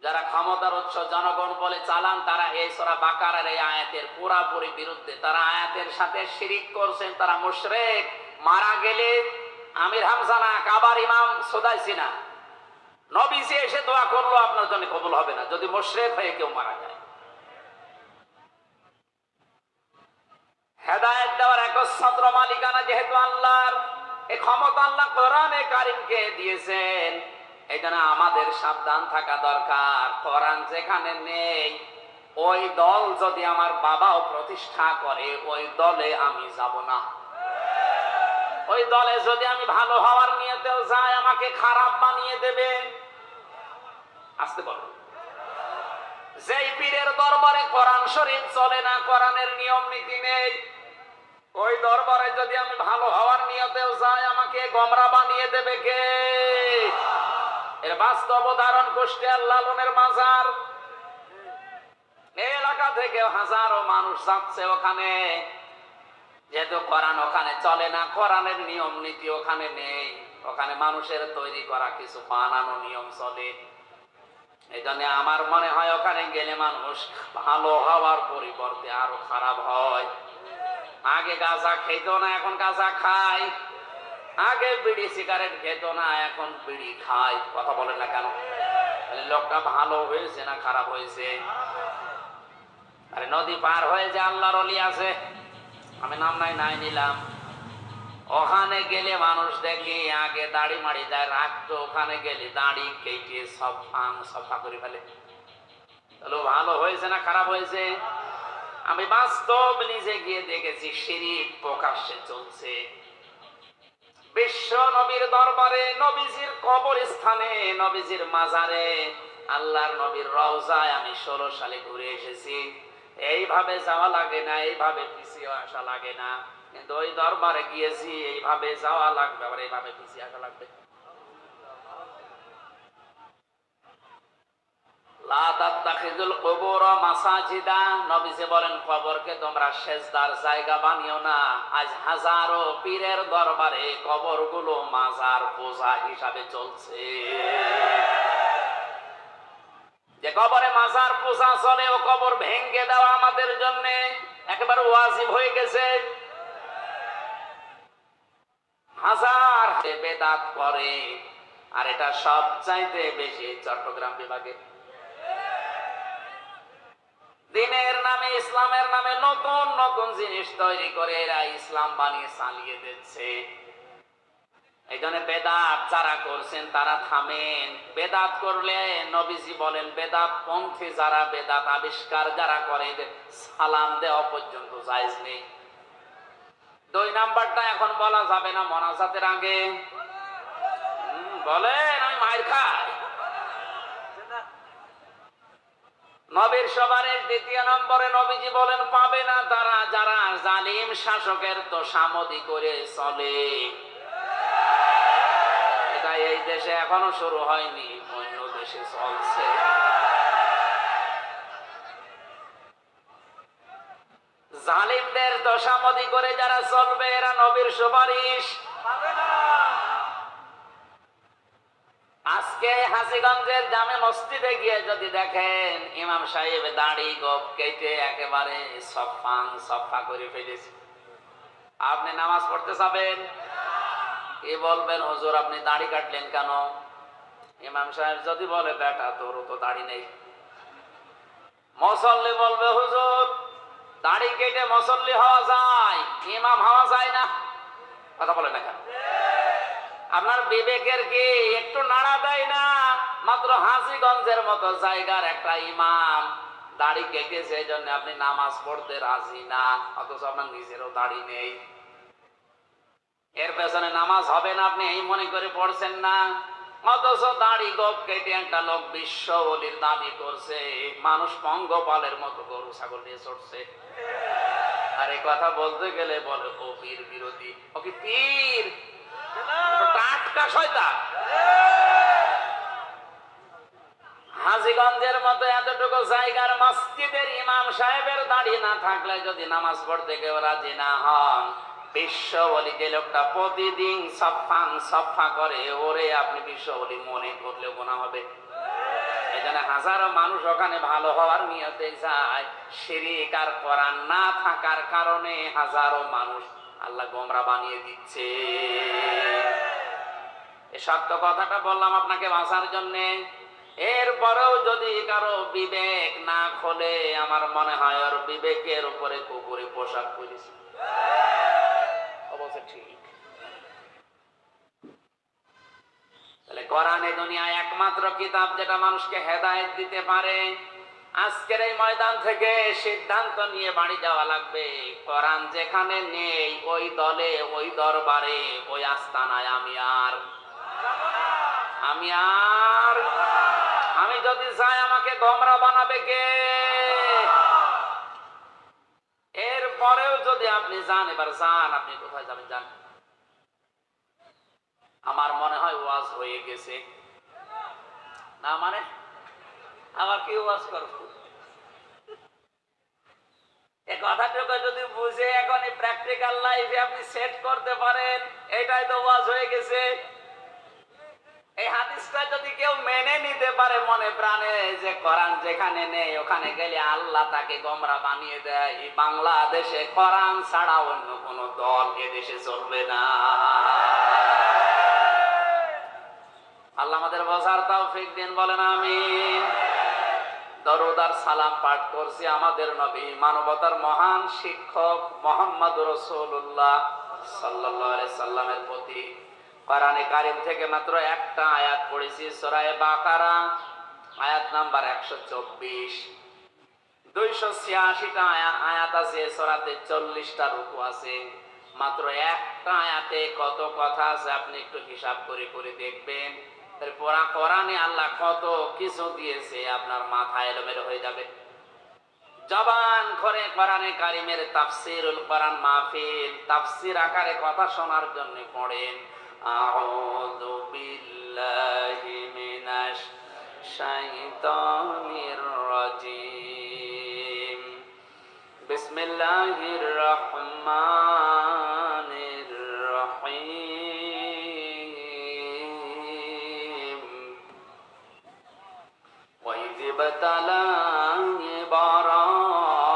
যারা ক্ষমতার উৎস জনগণ বলে চালান, তারা এই সূরা বাকারার এই আয়াতের পুরোপুরি বিরুদ্ধে। তারা আয়াতের সাথে শিরিক করছেন, তারা মুশরিক। মারা গেলে আমির হামজা না, কাবার ইমাম সুদাইসি না, নবীজি এসে দোয়া করলো আপনার জন্য কবুল হবে না যদি মুশরিক হয়ে কেউ মারা যায়। হেদায়েত দেওয়ার একচ্ছত্র মালিকানা যেহেতু আল্লাহর, এই ক্ষমতা আল্লাহ কোরআনে কারিমকে দিয়েছেন। এই জন্য আমাদের সাবধান থাকা দরকার। কোরআন যেখানে নেই, ওই দল যদি আমার বাবাও প্রতিষ্ঠা করে, ওই দলে আমি যাব না। ওই দলে যদি আমি ভালো হওয়ার নিয়তেও যাই, আমাকে খারাপ বানিয়ে দেবে। আসতে বলো। যেই পীরের দরবারে কোরআন শরীফ চলে না, কোরআনের নিয়ম নীতি নেই, ওই দরবারে যদি আমি ভালো হওয়ার নিয়তেও যাই, আমাকে গোমরা বানিয়ে দেবে কে? এর বাস্তব উদাহরণ কুষ্টিয়ার লালনের মাজার। এই এলাকা থেকে হাজারো মানুষ যাচ্ছে ওখানে, যেহেতু কোরআন ওখানে চলে না, কোরআনের নিয়ম নীতি ওখানে নেই, ওখানে মানুষের তৈরি করা কিছু বানানো নিয়ম চলে। এই জন্য আমার মনে হয় ওখানে গেলে মানুষ ভালো হওয়ার পরিবর্তে আরো খারাপ হয়। আগে গাঁজা খেত না, এখন গাঁজা খায়। আগে বিড়ি সিগারেট খেত না, এখন বিড়ি খায়। কথা বলেন না কেন? লোকটা ভালো হয়েছে না খারাপ হয়েছে? আরে নদী পার হয়ে যে আল্লাহর ওলি আছে, আমি নাম নাই নিলাম, ওখানে গেলে মানুষ দেখি আগে দাড়ি মাড়ি যায় রাখতো, ওখানে গেলে দাড়ি কেটে সব সফা করে ফেলে। তাহলে ভালো হয়েছে না খারাপ হয়েছে? আমি বাস্তব নিজে গিয়ে দেখেছি শিরিক প্রকাশ্যে চলছে। বিশ্ব নবীর দরবারে, নবীজির কবরস্থানে, নবীজির মাজারে, আল্লাহর নবীর রওজায় আমি 16 সালে ঘুরে এসেছি। এইভাবে যাওয়া লাগে না, এইভাবে পিছিয়ে আসা লাগে না, কিন্তু ওই দরবারে গিয়েছি, এইভাবে যাওয়া লাগবে, আবার এইভাবে পিছিয়ে আসা লাগবে। লা তাত্তাখিযুল কুবুর মাসাজিদা, নবীজি বলেন কবরকে তোমরা সেজদার জায়গা বানিও না। আজ হাজারো পীরের দরবারে কবরগুলো মাজার পূজা হিসাবে চলছে। যে কবরে মাজার পূজা চলে, ও কবর ভেঙে দেওয়া আমাদের জন্য একেবারে ওয়াজিব হয়ে গেছে। হাজার বেদাত করে, আর এটা সবচাইতে বেশি চট্টগ্রাম বিভাগে। দিনের নামে, ইসলামের নামে নতুন নতুন জিনিস তৈরি করে এরা ইসলাম বানিয়ে চালিয়ে দিচ্ছে। এই জন্য বেদাত যারা করছেন তারা থামেন। বেদাত করলে নবীজি বলেন বেদাত পন্থী যারা, বেদাত আবিষ্কার যারা করে, সালাম দেওয়া পর্যন্ত জায়েজ নেই। 2 নাম্বারটা এখন বলা যাবে না মোনাজাতের আগে। বলেন আমি মায়ের খাই। নবীর সবারের 2 নম্বরে নবীজি বলেন পাবে না তারা যারা জালিম শাসকের তোষামদি করে চলে। এটা এই দেশে এখনো শুরু হয়নি, অন্য দেশে চলছে। জালিমদের তোষামদি করে যারা চলবে এরা নবীর সুপারিশ পাবে না। আজকে হাজীগঞ্জের জামে মসজিদে গিয়ে যদি দেখেন ইমাম সাহেব দাড়ি গোঁফ কেটে একেবারে সফা করে ফেলেছে, আপনি নামাজ পড়তে যাবেন, কি বলবেন? হুজুর আপনি দাড়ি কাটলেন কেন? ইমাম সাহেব যদি বলে বেটা তোর তো দাড়ি নেই, মুসল্লি বলবে হুজুর দাড়ি কেটে মুসল্লি হওয়া যায়, ইমাম হওয়া যায় না। কথা বলে না কেন? আপনার বিবেকের কি একটু নাড়া দেয় না? মাত্র হাজীগঞ্জের মতো জায়গার একটা ইমাম দাড়ি কেটেছে, এই জন্য আপনি নামাজ পড়তে রাজি না, অথচ আপনার নিজেরও দাড়ি নেই। এর পেছনে নামাজ হবে না আপনি এই মনে করে পড়ছেন না, অথচ দাড়ি গোঁফ কেটে একটা লোক বিশ্ব ওলির দাবি করছে, মানুষ পঙ্গপালের মতো গরু ছাগল নিয়ে চড়ছে। আর এই কথা বলতে গেলে বলে ও পীর বিরোধী। ও কি পীর? টাটকা শয়তান। হাজীগঞ্জের মতো এতটুকু জায়গার মসজিদের ইমাম সাহেবের দাড়ি না থাকলে যদি নামাজ পড়তে কেউ রাজি না হন, বিশ্ব বলি যে লোকটা প্রতিদিন সফা করে, ওরে আপনি বিশ্ব বলি মনে করলে গোনা হবে। এই জন্য হাজারো মানুষ ওখানে ভালো হওয়ার নিয়তে যায়, শিরিক আর কোরআন না থাকার কারণে হাজারো মানুষ আল্লাহ গোমরা বানিয়ে দিচ্ছে। এই সত্য কথাটা বললাম আপনাকে বাঁচার জন্যে। এরপরেও যদি কারো বিবেক না খোলে, আমার মনে হয় ওর বিবেকের উপরে কুকুরে পোশাক পরেছে। অবশ্য ঠিক। তাহলে কোরআন এই দুনিয়ায় একমাত্র কিতাব যেটা মানুষকে হেদায়েত দিতে পারে। আজকের এই ময়দান থেকে সিদ্ধান্ত নিয়ে বাড়ি যাওয়া লাগবে, কোরআন যেখানে নেই ওই দলে, ওই দরবারে, ওই আস্তানায় আমি যদি যাই আমাকে গোমরা বানাবে কে? এরপরেও যদি আপনি যান, এবার যান, আপনি কোথায় যাবেন যান। আমার মনে হয় ওয়াজ হয়ে গেছে না, মানে আবার কি ওয়াজ করব? এই কথাটুকু যদি বুঝে এখন প্র্যাকটিক্যাল লাইফে আপনি সেট করতে পারেন, এটাই তো ওয়াজ হয়ে গেছে। এই হাদিসটা যদি কেউ মেনে নিতে পারে মনে প্রাণে, যে কোরআন যেখানে নেই ওখানে গেলে আল্লাহ তাকে গোমরা বানিয়ে দেয়, বাংলাদেশে কোরআন ছাড়া অন্য কোন দল এদেশে চলবে না। আল্লাহ আমাদের বোঝার তৌফিক দিন, বলেন আমিন। দরুদ আর সালাম পাঠ করছি আমাদের নবী, মানবতার মহান শিক্ষক মুহাম্মদুর রাসূলুল্লাহ সাল্লাল্লাহু আলাইহি সাল্লামের প্রতি। কোরআনে কারীম থেকে মাত্র একটা আয়াত পড়েছি, সূরা বাকারা আয়াত নাম্বার 124। 286টা আয়াত আছে সূরাতে, 40টা রুকু আছে। মাত্র একটা আয়াতে কত কথা আছে আপনি একটু হিসাব করে করে দেখবেন। পুরা কোরআনে আল্লাহ কত কিছু দিয়েছে, আপনার মাথা এলোমেলো হয়ে যাবে। জবান করে কোরআনে কারিমের তাফসিরুল কোরআন মাহফিল তাফসির আকারে কথা শোনার জন্য পড়েন আউযু বিল্লাহি মিনাশ শাইতানির রাজিম বিসমিল্লাহির রহমানির রহিম وإذ ابتلى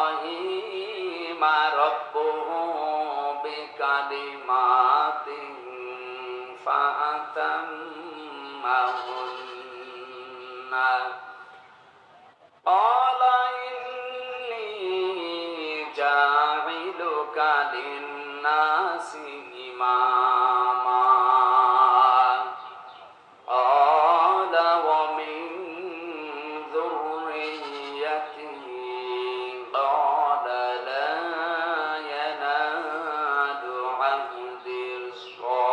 إبراهيم ربه بكلمات فأتمهن قال إني جاعلك للناس إماما قال ومن ذريتي قال لا ينال عهد الظالمين।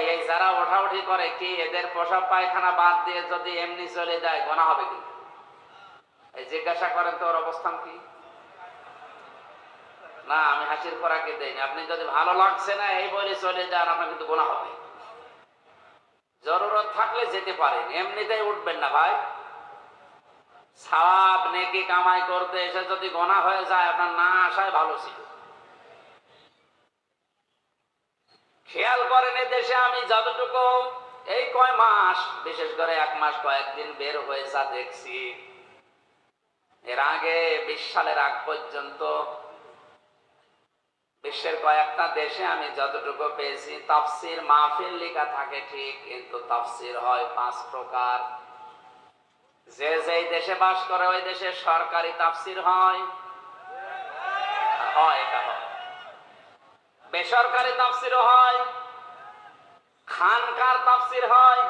এই যারা ওঠাউঠি করে কি এদের পোশাক পায়খানা বাদ দিয়ে যদি এমনি চলে যায় গোনা হবে কি? এই জিজ্ঞাসা করেন তো ওর অবস্থান কি? না, আমি হাসির খোরাকে দেইনি। আপনি যদি ভালো লাগছে না এই বলে চলে যান, আপনার কিন্তু গোনা হবে। জরুরত থাকলে যেতে পারেন, এমনিতেই উঠবেন না ভাই। সওয়াব নেকি কামাই করতে এসে যদি গোনা হয়ে যায়, আপনার না আসায় ভালো ছিল। খেয়াল করেন এই দেশে আমি যতটুকু এই কয় মাস, বিশেষ করে 1 মাস কয়েকদিন বের হয়েছে দেখছি, এর আগে 20 সালের আগ পর্যন্ত বিশ্বের কয়েকটা দেশে আমি যতটুকু পেয়েছি তাফসির মাহফিল লেখা থাকে ঠিক, কিন্তু তাফসির হয় 5 প্রকার। যে যেই দেশে বাস করে ওই দেশে সরকারি তাফসির হয়, এটা হয়। বেসরকারি তাফসিরও হয়, খানকার তাফসির হয়।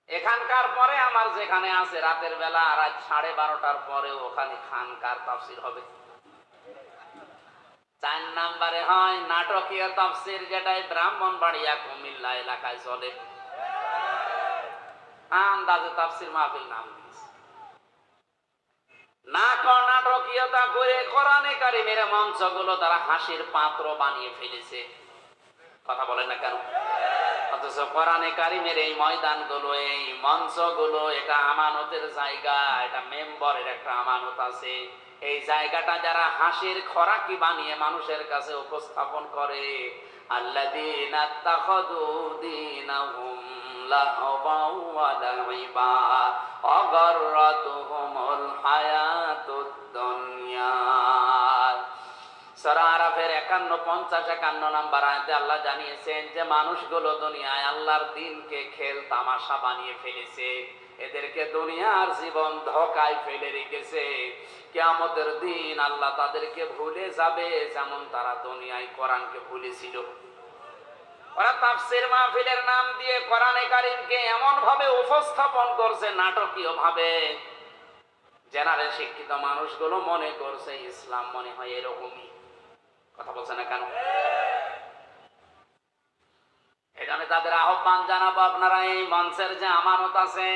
এখানকার পরে আমার যেখানে আছে রাতের বেলা রাত 12:30টার পরে ওখানে খানকার তাফসির হবে। 4 নম্বরে হয় নাটকীয় তাফসির, যেটাই ব্রাহ্মণবাড়িয়া কুমিল্লা এলাকায় চলে। আন্দাজে তাফসির মাহফিল নাম দিয়েছে। নাটকীয়তা করে কোরআনে কারিমের মঞ্চগুলো তারা হাসির পাত্র বানিয়ে ফেলেছে। কথা বলেন না কেন? অথচ কোরআনে কারিমের এই ময়দানগুলো, এই মঞ্চগুলো, এটা আমানতের জায়গা। এটা মেম্বরের একটা আমানত আছে। এই জায়গাটা যারা হাসির খোরাকি বানিয়ে মানুষের কাছে উপস্থাপন করে, আল্লাযীনা তাখাযু দীনাহুম লাহওয়ান ওয়া লাইবা ওয়া গাররাতুহুমুল হায়াতুদ দুনিয়া। সূরা আরাফের 51, 50, 51 নম্বর আয়াতে আল্লাহ জানিয়েছেন যে মানুষগুলো দুনিয়ায় আল্লাহর দ্বীনকে খেল তামাশা বানিয়ে ফেলেছে। এদেরকে দুনিয়ার জীবন ধোঁকায় ফেলে রেখেছে। কিয়ামতের দিন আল্লাহ তাদেরকে ভুলে যাবে যেমন তারা দুনিয়ায় কোরআনকে ভুলেছিল। ওরা তাফসীর মাহফিলের নাম দিয়ে কোরআনে কারীমকে এমন ভাবে উপস্থাপন করছে নাটকীয় ভাবে, জেনারেল শিক্ষিত মানুষগুলো মনে করছে ইসলাম মনে হয় এরকমই। কথা বলছে না কেন? এই জন্য তাদের আহ্বান জানাবো, আপনারা এই মঞ্চের যে আমানত আছে,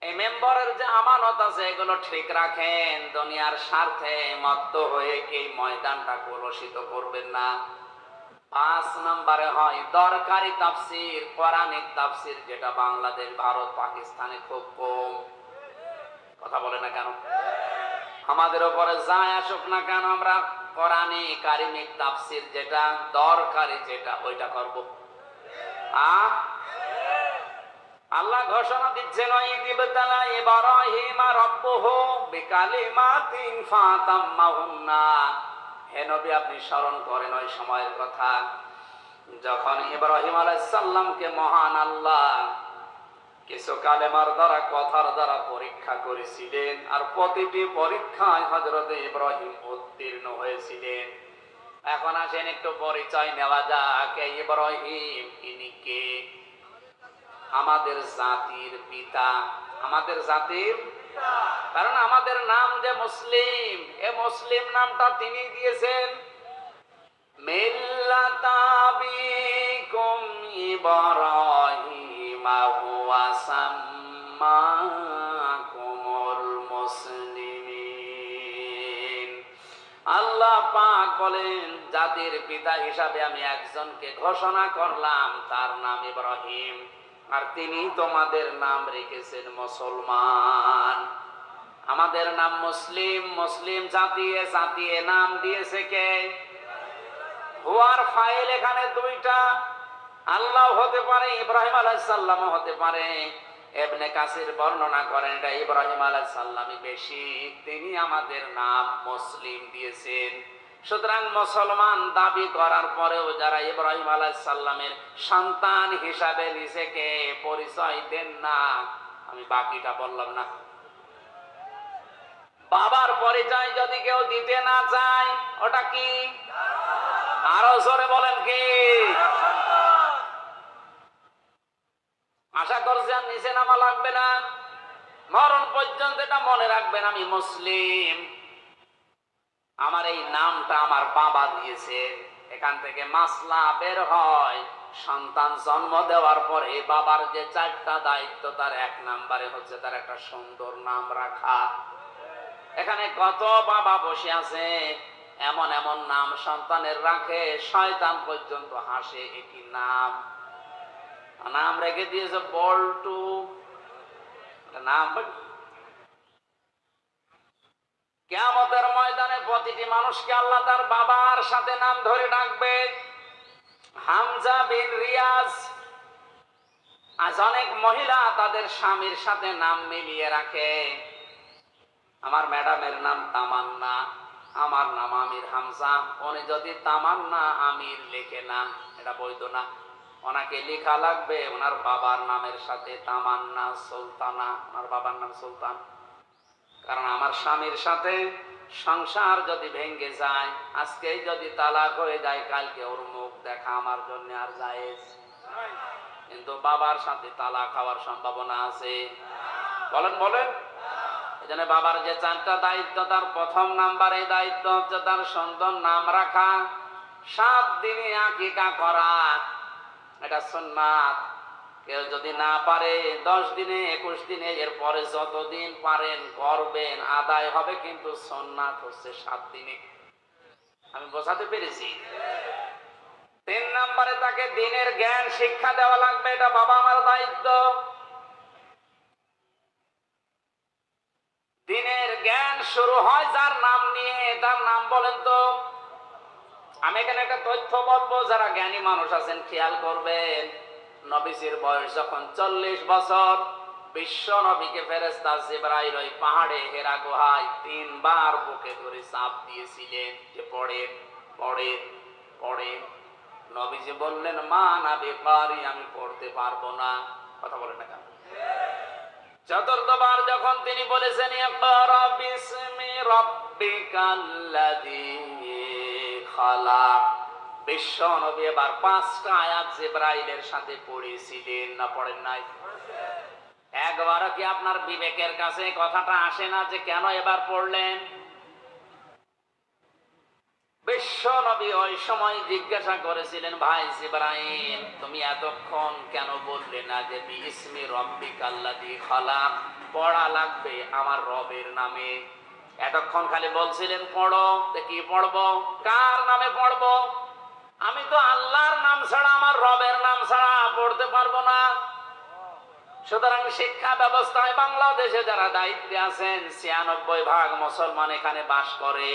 এই মেম্বারের যে আমানত আছে, এগুলো ঠিক রাখেন। দুনিয়ার স্বার্থে মত্ত হয়ে এই ময়দানটা কলুষিত করবেন না। 5 নম্বরে হয় দরকারি তাফসির, কোরআনিক তাফসির, যেটা বাংলাদেশ, ভারত, পাকিস্তানে খুব কম। কথা বলে না কেন? আমাদের উপরে যাই আসুক না কেন, আমরা কোরআনে কারিমিক তাফসির যেটা দরকারি, যেটা ওইটা করব। আল্লাহ ঘোষণা দিচ্ছেন, ইযিবতালা ইব্রাহিম রাব্বুহু বিকালিমাতিন ফাতাম্মাহুন্না। হে নবী, আপনি স্মরণ করেন ওই সময়ের কথা যখন ইব্রাহিম আলাইহিস সালামকে মহান আল্লাহ কিছু কালেমার দ্বারা, কথার দ্বারা পরীক্ষা করেছিলেন, আর প্রতিটি পরীক্ষায় হযরত ইব্রাহিম উত্তীর্ণ হয়েছিলেন। এখন আসেন একটু পরিচয় নেওয়া যাক। ইব্রাহিম ইনি কে? আমাদের জাতির পিতা। আমাদের জাতির, কারণ আমাদের নাম যে মুসলিম, এ মুসলিম নামটা তিনি দিয়েছেন। মিল্লাতা আবিকুম ইব্রাহিম হুয়া সাম্মাকুমুল মুসলিমিন। আল্লাহ পাক বলেন, জাতির পিতা হিসাবে আমি একজনকে ঘোষণা করলাম, তার নাম ইব্রাহিম, আর তিনি তোমাদের নাম রেখেছেন মুসলমান। আমাদের নাম মুসলিম, মুসলিম জাতিয়ে জাতিয়ে নাম দিয়েছে কে? হুয়ার ফাইল এখানে দুইটা, আল্লাহ হতে পারে, ইব্রাহিম আলাইহিস সালাম হতে পারে। ইবনে কাসির বর্ণনা করেন এটা ইব্রাহিম আলাইহিস সালামই বেশি, তিনি আমাদের নাম মুসলিম দিয়েছেন। সুতরাং মুসলমান দাবি করার পরেও যারা ইব্রাহিম আলাইহিস সালামের সন্তান হিসাবে নিজেকে পরিচয় দেন না, আমি বাকিটা বললাম না, বাবার পরিচয় যদি কেউ দিতে না চায়, ওটা কি? আরো জোরে বলেন কি? আশা করছেন নিচে নামা লাগবে না, মরণ পর্যন্ত এটা মনে রাখবেন, আমি মুসলিম, আমার এই নামটা আমার বাবা দিয়েছে। এখান থেকে মাসলা বের হয়, সন্তান জন্ম দেওয়ার পরে বাবার যে 4টা দায়িত্ব, তার 1 নম্বরে হচ্ছে তার একটা সুন্দর নাম রাখা। এখানে কত বাবা বসে আছে, এমন এমন নাম সন্তানের রাখে, শয়তান পর্যন্ত হাসে, এটি নাম। নাম রেখে দিয়েছে বল্টু, নাম। কিয়ামতের ময়দানে প্রতিটি মানুষকে আল্লাহ তার বাবার সাথে নাম ধরে ডাকবে। হামজা বিন রিয়াজ, আজ অনেক মহিলা তাদের স্বামীর সাথে নাম মিলিয়ে রাখে। আমার ম্যাডামের নাম তামান্না, আমার নাম আমির হামজা, উনি যদি তামান্না আমির লেখে না, এটা বৈধ না, ওনাকে লেখা লাগবে ওনার বাবার নামের সাথে তামান্না সুলতানা, ওনার বাবার নাম সুলতান। কারণ আমার স্বামীর সাথে সংসার যদি ভেঙে যায়, আজকেই যদি তালাক হয়ে যায়, কালকে ওর মুখ দেখা আমার জন্য আর জায়েজ, কিন্তু বাবার সাথে তালাক হওয়ার সম্ভাবনা আছে। বলেন বলেন। এজন্য বাবার যে 4টা দায়িত্ব, তার 1 নাম্বারে দায়িত্ব হচ্ছে তার সুন্দর নাম রাখা। 7 দিনে আকিকা করা, এটা সুন্নাত। কেউ যদি না পারে 10 দিনে, 21 দিনে, এরপরে যতদিন পারেন করবেন, আদায় হবে, কিন্তু সুন্নাত হচ্ছে 7 দিনে। আমি বোঝাতে পেরেছি? 3 নম্বরে তাকে দিনের জ্ঞান শিক্ষা দেওয়া লাগবে, এটা বাবা আমার দায়িত্ব। দিনের জ্ঞান শুরু হয় যার নাম নিয়ে, তার নাম বলেন তো। আমি এখানে একটা তথ্য বলবো, যারা জ্ঞানী মানুষ আছেন খেয়াল করবেন। নবীজির বয়স যখন 40 বছর, বিশ্ব নবীকে ফেরেশতা জিবরাইল ওই পাহাড়ে হেরা গুহায় 3 বার বুকে ধরে চাপ দিয়েছিলেন যে পড়েন পড়েন পড়েন। নবীজি বললেন, মা না বেকারি, আমি পড়তে পারবো না। কথা বলেন না কেন? 4বার যখন তিনি বলেছেন, ইকরা বিসমি রাব্বিকাল্লাযী খালাক, বিশ্ব নবী এবার 5টা আয়াত জিবরাইলের সাথে পড়েছিলেন, না পড়েন নাই? একবারও কি আপনার বিবেকের কাছে কথাটা আসে না যে কেন এবার পড়লেন? বিশ্ব নবী ওই সময় জিজ্ঞাসা করেছিলেন, ভাই জিবরাইল, তুমি এতক্ষণ কেন বললে না যে বিসমি রাব্বিকাল্লাযী খালাক, পড়া লাগবে আমার রবের নামে? এতক্ষণ খালি বলছিলেন পড়ো, তো কি পড়বো, কার নামে পড়বো? আমি তো আল্লাহর নাম ছাড়া, আমার রবের নাম ছাড়া পড়তে পারবো না। সুতরাং শিক্ষা ব্যবস্থায় বাংলাদেশে যারা দায়িত্বে আছেন, 96% মুসলমান এখানে বাস করে,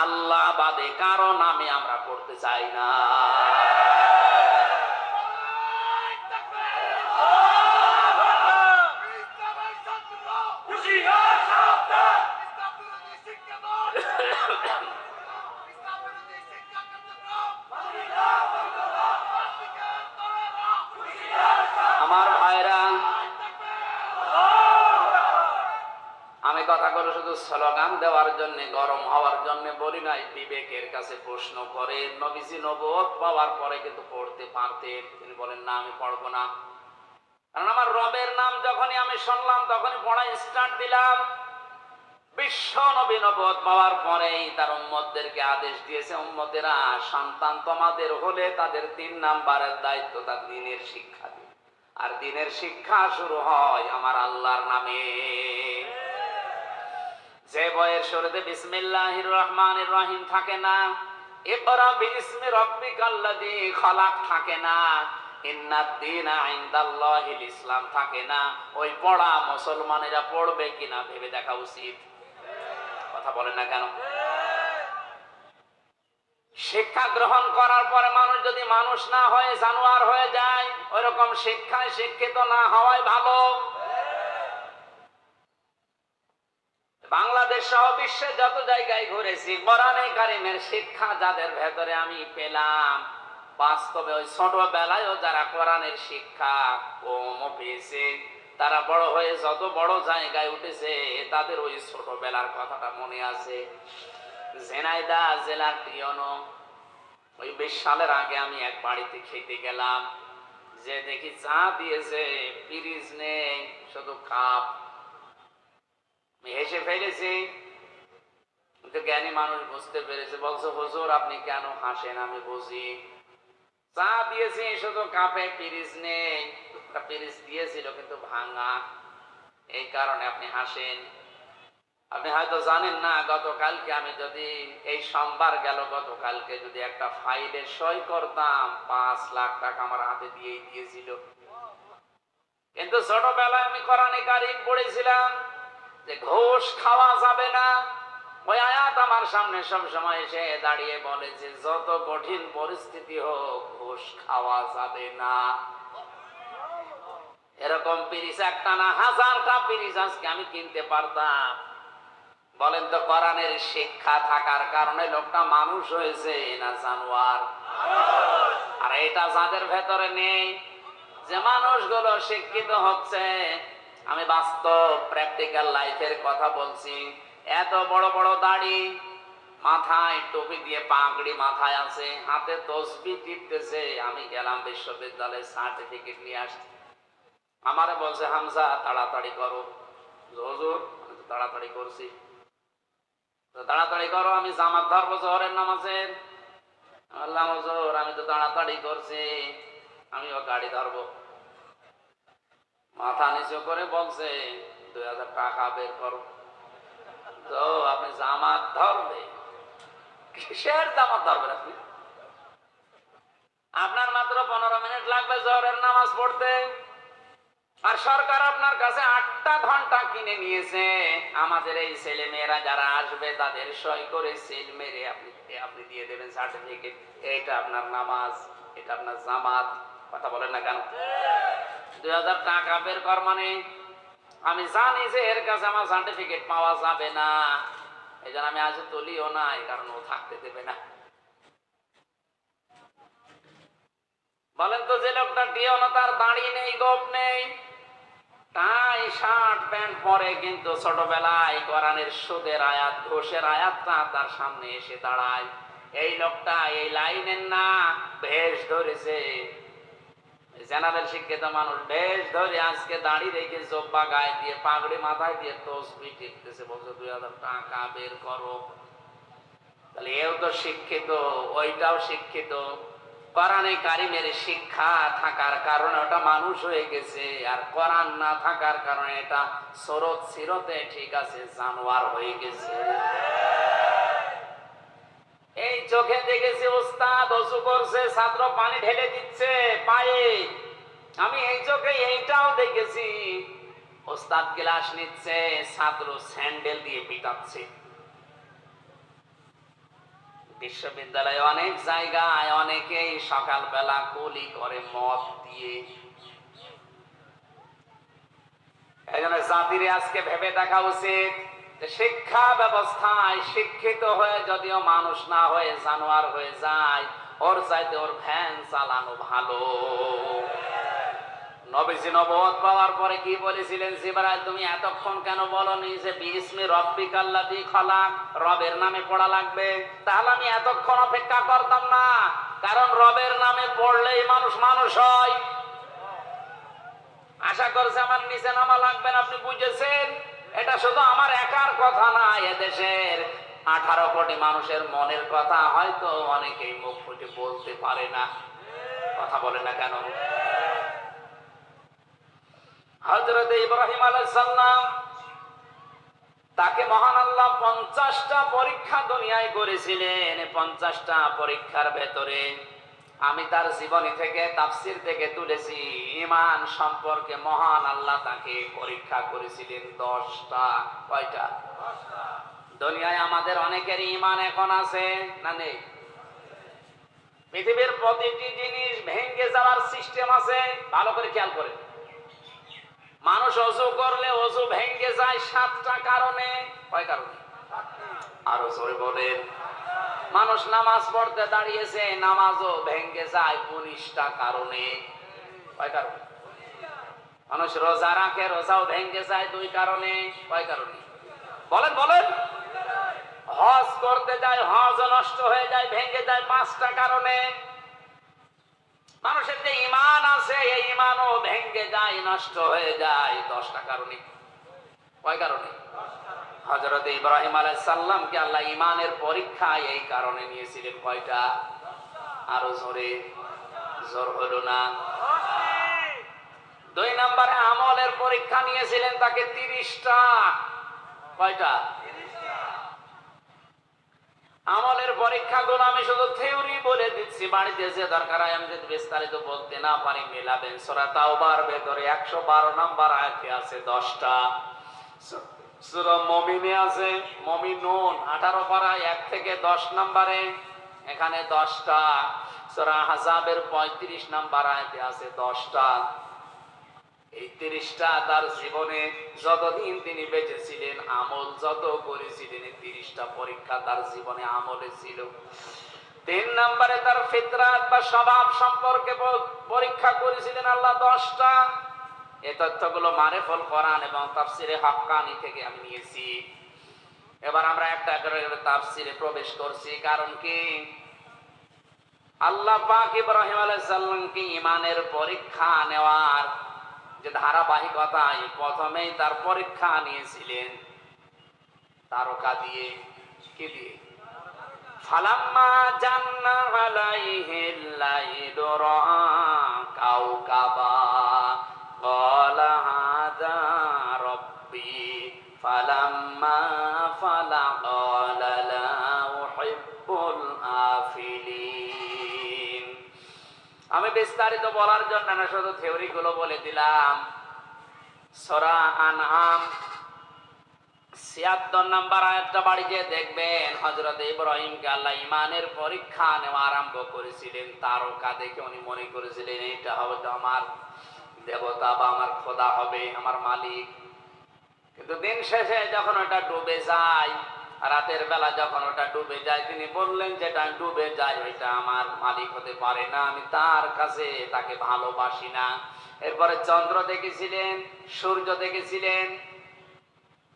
আল্লাহ বাদে কারো নামে আমরা পড়তে চাই না। আমার ভাইরা, আমি কথাগুলো শুধু স্লোগান দেওয়ার জন্য, গরম হওয়ার জন্য বলি নাই, বিবেকের কাছে প্রশ্ন করে। নবীজি নবুয়ত পাওয়ার পরে কিন্তু পড়তে পারতেন, তিনি বলেন না আমি পড়বো না। কারণ আমার রবের নাম যখনই আমি শুনলাম তখনই পড়া স্টার্ট দিলাম। বিশ্ব নবী নবুয়ত পাওয়ার পরেই তার উম্মতদেরকে আদেশ দিয়েছে, উম্মতেরা সন্তান তোমাদের হলে তাদের ৩ নাম্বারের দায়িত্ব তার দ্বীনের শিক্ষা দিন। আর দ্বীনের শিক্ষা শুরু হয় আমার আল্লাহর নামে। যে বইয়ের শুরুতে বিসমিল্লাহির রহমানির রহিম থাকে না, ইকরা বিইসমি রাব্বিকাল্লাযী খালাক থাকে না, ইন্নাদ দীনা ইনদাল্লাহিল ইসলাম থাকে না, ওই পড়া মুসলমানেরা পড়বে কিনা ভেবে দেখা উচিত। কথা বলেন না কেন? শিক্ষা গ্রহণ করার পরে মানুষ যদি মানুষ না হয়ে জানোয়ার হয়ে যায়, ওইরকম শিক্ষায় শিক্ষিত না হওয়াই ভালো। বাংলাদেশ সহ বিশ্বের যত জায়গায় ঘুরেছি, কোরআনে কারিমের শিক্ষা যাদের ভেতরে আমি পেলাম, বাস্তবে ওই ছোটবেলায়ও যারা কোরআনের শিক্ষা কম পেয়েছে, তারা বড় হয়ে যত বড় জায়গায় উঠেছে তাদের ওই ছোটবেলার কথাটা মনে আছে। ঝিনাইদহ জেলার টিয়নো, ওই 20 সালের আগে আমি এক বাড়িতে খেতে গেলাম, যে দেখি চা দিয়েছে, ফ্রিজ নেই, শুধু কাপ। হেসে ফেলেছি, কিন্তু জ্ঞানী মানুষ বুঝতে পেরেছে, বলছে হুজুর আপনি কেন হাসেন? আমি বুঝি, চা দিয়েছি শুধু কাপে, ফ্রিজ নেই। ফ্রিজ দিয়েছিল কিন্তু ভাঙা, এই কারণে আপনি হাসেন। আপনি হয়তো জানেন না, গতকালকে আমি যদি এই সোমবার গেল, গতকালকে যদি একটা ফাইলে সই করতাম, 5 লাখ টাকা আমার হাতে দিয়েই দিয়েছিল। কিন্তু ছোটবেলায় আমি কোরআনে কারিম পড়েছিলাম যে ঘুষ খাওয়া যাবে না। ওই আয়াত আমার সামনে সব সময় এসে দাঁড়িয়ে বলে যে যত কঠিন পরিস্থিতি হোক ঘুষ খাওয়া যাবে না। এরকম পিরিচ একটা না, 1000টা পিরিচ আজকে আমি কিনতে পারতাম। বলেন তো, কোরআনের শিক্ষা থাকার কারণে লোকটা মানুষ হয়েছে না জানোয়ার? আর এটা যাদের ভেতরে নেই, যে মানুষগুলো শিক্ষিত হচ্ছে, আমি বাস্তব প্র্যাকটিক্যাল লাইফের কথা বলছি। এত বড় বড় দাড়ি, মাথায় টুপি দিয়ে পাগড়ি মাথায় আছে, হাতে তসবিহ টিপতেছে। আমি গেলাম বিশ্ববিদ্যালয়ে, সার্টিফিকেট নিয়ে আসছি। আমারে বলছে হামজা তাড়াতাড়ি করো। হুজুর আমি তো তাড়াতাড়ি করছি। তো তাড়াতাড়ি করো, আমি জামাত ধরবো জোহরের নামাজের। আল্লাহ হুজুর আমি তো তাড়াতাড়ি করছি, আমিও গাড়ি ধরবো। মাথা নিচু করে বলছে 2000 টাকা বের করো। তো আপনি জামাত ধরবে? কিসের জামাত ধরবেন আপনি? আপনার মাত্র 15 মিনিট লাগবে জোহরের নামাজ পড়তে, আর সরকার আপনার কাছে 8টা ঘন্টা কিনে নিয়েছে। আমাদের এই ছেলে মেয়েরা যারা আসবে তাদের সই করে সিল মেরে আপনি দিয়ে দেবেন সার্টিফিকেট। এটা আপনার নামাজ, এটা আপনার জামাত। কথা বলেন না কেন? 2000 টাকা বের কর মানে আমি জানি যে এর কাছে আমার সার্টিফিকেট পাওয়া যাবে না, এই জন্য আমি আজ তুলিও না, এই কারণে ও থাকতে দেবে না। বলেন তো, যে লোকটা টিও না, তার দাড়ি নেই, গোপ নেই, টাই শার্ট প্যান্ট পরে, কিন্তু ছোটবেলায় কোরআনের সুদের আয়াত, ঘোষের আয়াতটা তার সামনে এসে দাঁড়ায়, এই লোকটা এই লাইনের না বেশ ধরেছে। জেনারেল শিক্ষিত মানুষ বেশ ধরে আজকে দাড়ি রেখে জব্বা গায়ে দিয়ে পাগড়ি মাথায় দিয়ে তসবিহ টিপতেছে, বলছে 2000 টাকা বের করো। তাহলে এও তো শিক্ষিত, ওইটাও শিক্ষিত। কোরআনে কারিমের শিক্ষা থাকার কারণে ওটা মানুষ হয়ে গেছে, আর কোরআন না থাকার কারণে এটা সরত সিরতে ঠিক আছে, জানোয়ার হয়ে গেছে। এই চোখে দেখেছি ওস্তাদ ওযু করছে, ছাত্র পানি ঢেলে দিচ্ছে পায়ে। আমি এই চোখে এইটাও দেখেছি, ওস্তাদ গ্লাস নিচ্ছে, ছাত্র স্যান্ডেল দিয়ে পিটাচ্ছে। বিশ্ববিদ্যালয়ে অনেক জায়গায় অনেকেই সকালবেলা কুলি করে মদ দিয়ে। এই জন্য জাতিরে আজকে ভেবে দেখা উচিত যে শিক্ষা ব্যবস্থায় শিক্ষিত হয়ে যদিও মানুষ না হয়ে জানোয়ার হয়ে যায়, ওর চাইতে ওর ভ্যান চালানো ভালো। নবীজি নবুয়ত পাওয়ার পরে কি বলেছিলেন? জিবরাইল তুমি এতক্ষণ কেন বলনি যে বিসমি রাব্বিকাল্লাযী খালাক, রবের নামে পড়া লাগবে? তাহলে আমি এতক্ষণ অপেক্ষা করতাম না, কারণ রবের নামে পড়লেই মানুষ মানুষ হয়। আশা করছে আমার নিচে নামা লাগবে না। আপনি বুঝেছেন এটা শুধু আমার একার কথা না, এদেশের 18 কোটি মানুষের মনের কথা হয়তো অনেকেই মুখ ফুটে বলতে পারে না। কথা বলে না কেন? হযরত ইব্রাহিম আলাইহিস সালাম, তাকে মহান আল্লাহ 50টা পরীক্ষা দুনিয়ায় করেছিলেন। 50টা পরীক্ষার ভেতরে আমি তার জীবনী থেকে, তাফসীর থেকে তুলেছি, ঈমান সম্পর্কে মহান আল্লাহ তাকে পরীক্ষা করেছিলেন 10টা। কয়টা? দুনিয়ায় আমাদের অনেকের ঈমান এখন আছে না নেই? পৃথিবীর প্রতিটি জিনিস ভেঙে যাওয়ার সিস্টেম আছে, ভালো করে খেয়াল করে। মানুষ ওযু করলে ওযু ভেঙে যায় 7টা কারণে। কয় কারণে? আরো জোরে বলেন। মানুষ নামাজ পড়তে দাঁড়িয়েছে, নামাজও ভেঙে যায় 19টা কারণে। কয় কারণে? মানুষ রোজা রাখে, রোজাও ভেঙে যায় 2 কারণে। কয় কারণে? বলেন বলেন। হজ করতে যায়, হজ নষ্ট হয়ে যায়, ভেঙে যায় 5টা কারণে। মানুষের যে ঈমান আছে, এই ঈমানও ভেঙে যায়, নষ্ট হয়ে যায় 10টা কারণে। কয় কারণে? হযরত ইব্রাহিম আলাইহিস সালামকে আল্লাহ ঈমানের পরীক্ষায় এই কারণে নিয়েছিলেন। কয়টা? আরো জোরে, জোর হলো না। 2 নম্বরে আমলের পরীক্ষা নিয়েছিলেন তাকে 30টা। কয়টা? আমলের পরীক্ষাগুলো আমি শুধু থিওরি বলে দিচ্ছি, বাড়িতে যে দরকার হয় আমি যদি বিস্তারিত বলতে না পারি মেলাবেন। সূরা তাওবার ভেতরে 112 নম্বর আয়াতে আছে 10টা। সূরা মুমিনে আছে, মুমিনুন 18 পারায় 1 থেকে 10 নম্বরে, এখানে 10টা। সূরা আহজাবের 35 নম্বর আয়াতে আছে 10টা। এই 30টা তার জীবনে যতদিন তিনি বেঁচে ছিলেন, আমল যত করেছিলেন, এই 30টা পরীক্ষা তার জীবনে আমলে ছিল। 3 নম্বরে তার ফিতরাত বা স্বভাব সম্পর্কে পরীক্ষা করেছিলেন আল্লাহ 10টা। এই তথ্যগুলো মারিফুল কোরআন এবং তাফসিরে হাক্কানি থেকে আমি নিয়েছি। এবার আমরা একটা করে তাফসিরে প্রবেশ করছি। কারণ কি? আল্লাহ পাক ইব্রাহিম আলাইহিস সালামকে ঈমানের পরীক্ষা নেওয়ার যে ধারাবাহিকতা, প্রথমেই তার পরীক্ষা নিয়েছিলেন তারকা দিয়ে। কি দিয়ে? ফালাম্মা জান্না আলাইহিল লাইলু রাআ কাওকাবা ক্বালা হাযা রাব্বি ফালাম্মা ফালা ক্বালা লা উহিব্বুল আফিলিন। আমি বিস্তারিত বলার জন্য না, শুধু থিওরি গুলো বলে দিলাম। সূরা আনআম 76 নম্বর আয়াতটা বাড়ি গিয়ে দেখবেন, হযরত ইব্রাহিমকে আল্লাহ ঈমানের পরীক্ষা নেওয়া আরম্ভ করেছিলেন তারকা দেখে। উনি মনে করেছিলেন এইটা হয়তো আমার দেবতা বা আমার খোদা হবে, আমার মালিক। কিন্তু দিন শেষে যখন ওটা ডুবে যায়, রাতের বেলা যখন ওটা ডুবে যায়, তিনি বললেন যেটা ডুবে যায় ওইটা আমার মালিক হতে পারে না, আমি তার কাছে তাকে ভালোবাসি না। এরপরে চন্দ্র দেখেছিলেন, সূর্য দেখেছিলেন।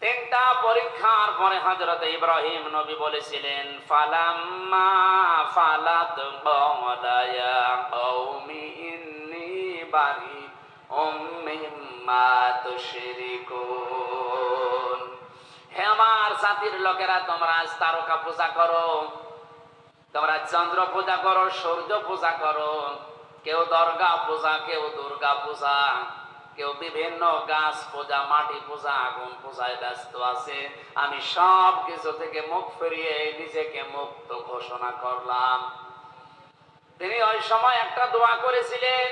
3টা পরীক্ষার পরে হযরত ইব্রাহিম নবী বলেছিলেন ফালাম্মা ফালাত ক্বালা ইয়া কওমি ইন্নী বারিউম মিম্মা তুশরিকুন। হে আমার জাতির লোকেরা, তোমরা আজ তারকা পূজা করো, তোমরা চন্দ্র পূজা করো, সূর্য পূজা করো, কেউ দরগা পূজা, কেউ দুর্গা পূজা, কেউ বিভিন্ন গাছ পূজা, মাটি পূজা, আগুন পূজায় ব্যস্ত আছে। আমি সব কিছু থেকে মুখ ফিরিয়ে নিজেকে মুক্ত ঘোষণা করলাম। তিনি ওই সময় একটা দোয়া করেছিলেন।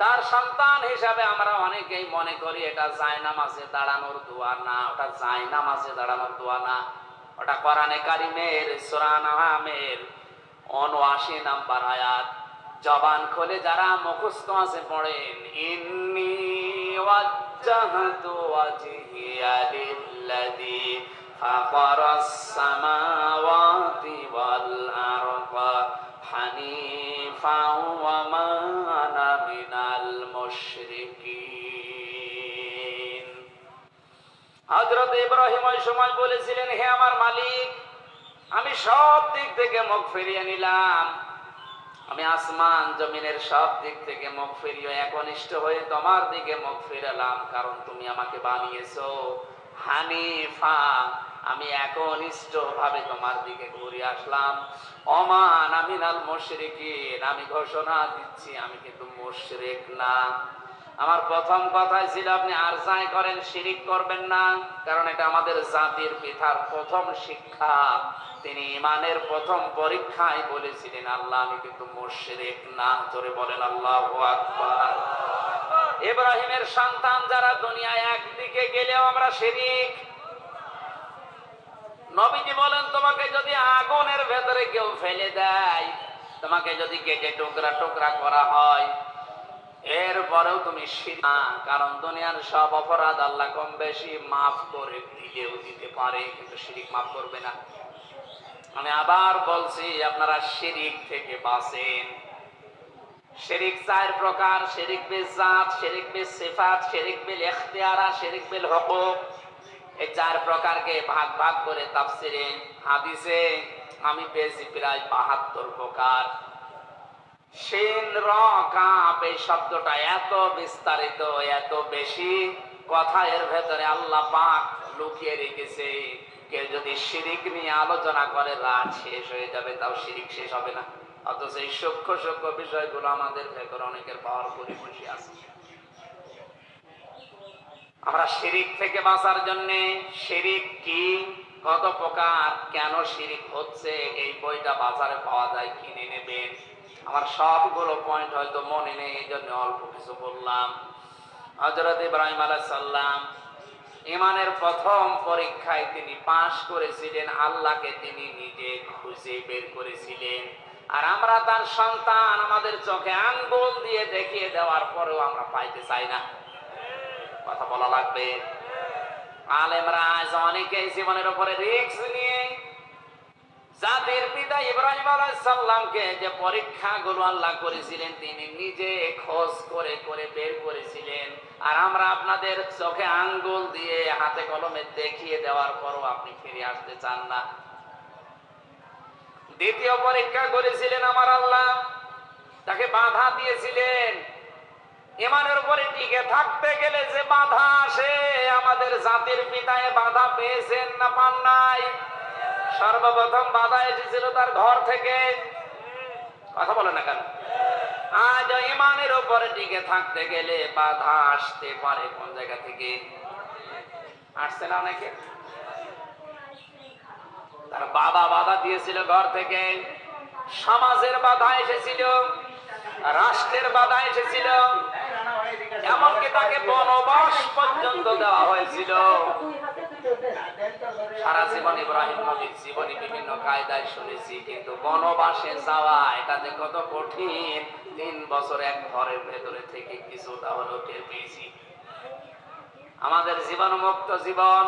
তার সন্তান হিসাবে আমরা অনেকেই মনে করি এটা জায়নামাজে দাঁড়ানোর দোয়া না, ওটা জায়নামাজে দাঁড়ানোর দোয়া না, ওটা কোরআনে কারিমের সূরা আনআমের 79 নম্বর আয়াত। জবান খুলে যারা মুখস্থ আছে পড়েন, ইন্নী ওয়াজ্জাহতু ওয়াজহিয়া লিল্লাযী ফাতারাস সামাওয়াতি ওয়াল আরদা হানিফাও ওয়া মা আনা মিনাল মুশরিকিন। হযরত ইব্রাহিম ওই সময় বলেছিলেন, হে আমার মালিক, আমি সব দিক থেকে মুখ ফিরিয়ে নিলাম, আমি আসমান জমিনের সব দিক থেকে মুখ ফিরিয়ে একনিষ্ঠ হয়ে তোমার দিকে মুখ ফিরালাম, কারণ তুমি আমাকে বানিয়েছো হানিফা। আমি একনিষ্ঠ ভাবে তোমার দিকে ঘুরে আসলাম। ওমান আমিনাল মুশরিকিন, আমি ঘোষণা দিচ্ছি আমি কিন্তু মুশরিক না। আমার প্রথম কথাই ছিল আপনি আর যাই করেন শিরিক করবেন না, কারণ এটা আমাদের জাতির পিতার প্রথম শিক্ষা। তিনি ইমানের প্রথম পরীক্ষায় বলেছিলেন আল্লাহ আমি কিন্তু মুশরিক না। জোরে বলেন আল্লাহু আকবার। ইব্রাহিমের সন্তান যারা দুনিয়ায় একদিকে গেলেও আমরা শিরিক। নবীজি বলেন তোমাকে যদি আগুনের ভেতরে কেউ ফেলে দেয়, তোমাকে যদি কেটে টুকরা টুকরা করা হয়, এরপরেও তুমি শিরিক না, কারণ দুনিয়ার সব অপরাধ আল্লাহ কম বেশি মাফ করে দিলেও দিতে পারে, কিন্তু শিরিক মাফ করবে না। আমি আবার বলছি আপনারা শিরিক থেকে বাঁচেন। শিরিক চার প্রকার: শিরিক বিল জাত, শিরিক বিল সিফাত, শিরিক বিল ইখতিয়ারা, শিরিক বিল হুকুক। এই চার প্রকারকে ভাগ ভাগ করে তাফসিরে হাদিসে আমি পেয়েছি প্রায় ৭২ প্রকার। শিন র কাফ এই শব্দটা এত বিস্তারিত, এত বেশি কথা এর ভেতরে আল্লাহ পাক লুকিয়ে রেখেছে। কেউ যদি শিরিক নিয়ে আলোচনা করে রাত শেষ হয়ে যাবে, তাও শিরিক শেষ হবে না। অথচ এই সূক্ষ্ম সূক্ষ্ম বিষয়গুলো আমাদের ভেতরে অনেকের পাওয়ার করে বসে আছে। আমরা শিরিক থেকে বাঁচার জন্য শিরিক কি, কত প্রকার, কেন শিরিক হচ্ছে, এই বইটা বাজারে পাওয়া যায়, কিনে নেবেন। আমার সবগুলো পয়েন্ট হয়তো মনে নেই, এই জন্য অল্প কিছু বললাম। হযরত ইব্রাহিম আলাইহিস সালাম ইমানের প্রথম পরীক্ষায় তিনি পাশ করেছিলেন, আল্লাহকে তিনি নিজে খুঁজে বের করেছিলেন। আর আমরা তার সন্তান, আমাদের চোখে আঙ্গুল দিয়ে দেখিয়ে দেওয়ার পরেও আমরা পাইতে চাই না। কথা বলা লাগবে। আলেমরা আজ অনেকেই জীবনের উপরে রিস্ক নিয়ে জাতির পিতা ইব্রাহিম আলাইহিস সালামকে যে পরীক্ষাগুলো আল্লাহ করেছিলেন তিনি নিজে খোঁজ করে করে বের করেছিলেন। আর আমরা আপনাদের চোখে আঙ্গুল দিয়ে হাতে কলমে দেখিয়ে দেওয়ার পরও আপনি ফিরে আসতে চান না। দ্বিতীয় পরীক্ষা করেছিলেন আমার আল্লাহ, তাকে বাধা দিয়েছিলেন। ইমানের উপরে টিকে থাকতে গেলে যে বাধা আসে, আমাদের জাতির পিতায় বাধা পেয়েছেন না পান নাই? সর্বপ্রথম বাধা এসেছিল তার ঘর থেকে। কথা বলে না কেন? আজ ইমানের উপরে টিকে থাকতে গেলে বাধা আসতে পারে কোন জায়গা থেকে? আসছে না অনেকে? তার বাবা বাধা দিয়েছিল ঘর থেকে, সমাজের বাধা এসেছিল, রাষ্ট্রের বাধা এসেছিল, এমনকি তাকে বনবাস পর্যন্ত দেওয়া হয়েছিল। সারা জীবন ইব্রাহিম নবীর জীবনে বিভিন্ন কায়দায় শুনেছি, কিন্তু বনবাসে যাওয়া এটা যে কত কঠিন ৩ বছর এক ঘরের ভেতরে থেকে কিছুটা হলো টের পেয়েছি। আমাদের জীবনমুক্ত জীবন,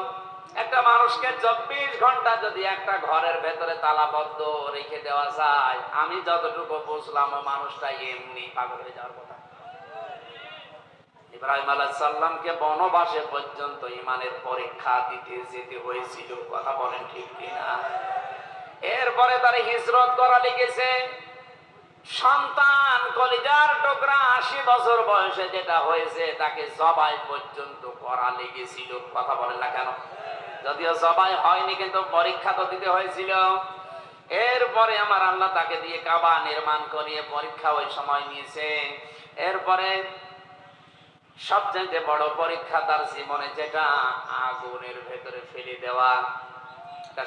একটা মানুষকে ২৪ ঘন্টা যদি একটা ঘরের ভেতরে তালাবদ্ধ রেখে দেওয়া যায়, আমি যতটুকু বুঝলাম ও মানুষটা এমনি পাগল হয়ে যাওয়ার কথা। ইব্রাহিম আলাইহিস সালামকে বনবাসে পর্যন্ত ইমানের পরীক্ষা দিতে যেতে হয়েছিল। কথা বলেন ঠিক কিনা? এরপরে তার হিজরত করা লেগেছে। সন্তান কলিজার টুকরা ৮০ বছর বয়সে যেটা হয়েছে তাকে জবাই পর্যন্ত করা লেগেছিল। কথা বলেন না কেন? যদিও জবাই হয়নি, কিন্তু পরীক্ষা তো দিতে হয়েছিল। এরপরে আমার আল্লাহ তাকে দিয়ে কাবা নির্মাণ করিয়ে পরীক্ষা ওই সময় নিয়েছে। এরপরে সবচেয়ে বড় পরীক্ষা তার জীবনে, যেটা আগুনের ভেতরে ফেলে দেওয়া।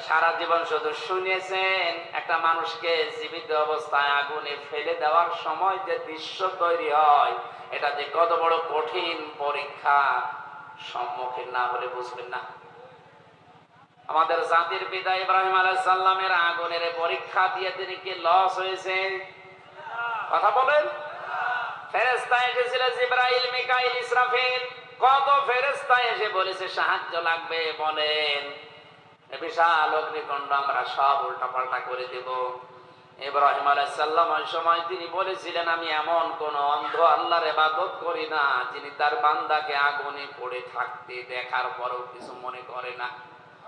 সারা জীবন শুধু শুনেছেন, একটা মানুষকে জীবিত অবস্থায় আগুনে ফেলে দেওয়ার সময় যে দৃশ্য তৈরি হয়, এটা যে কত বড় কঠিন পরীক্ষা, সম্মুখীন না হলে বুঝবেন না। আমাদের জাতির পিতা ইব্রাহিম আলাইহিস সালামের আগুনের পরীক্ষা দিয়ে তিনি কি লস হয়েছে? কথা বলেন। ফেরেশতা এসেছিল জিবরাইল, মিকাইল, ইসরাফিল, কত ফেরেশতা এসে বলেছে সাহায্য লাগবে, বলেন। বিশাল অগ্নিকুণ্ড আমরা সব উল্টাপাল্টা করে দেব। ইব্রাহিম আলাইহিস সালাম ওই সময় তিনি বলেছিলেন, আমি এমন কোন অন্ধ আল্লাহর ইবাদত করি না যিনি তার বান্দাকে আগুনে পড়ে থাকতে দেখার পরেও কিছু মনে করে না।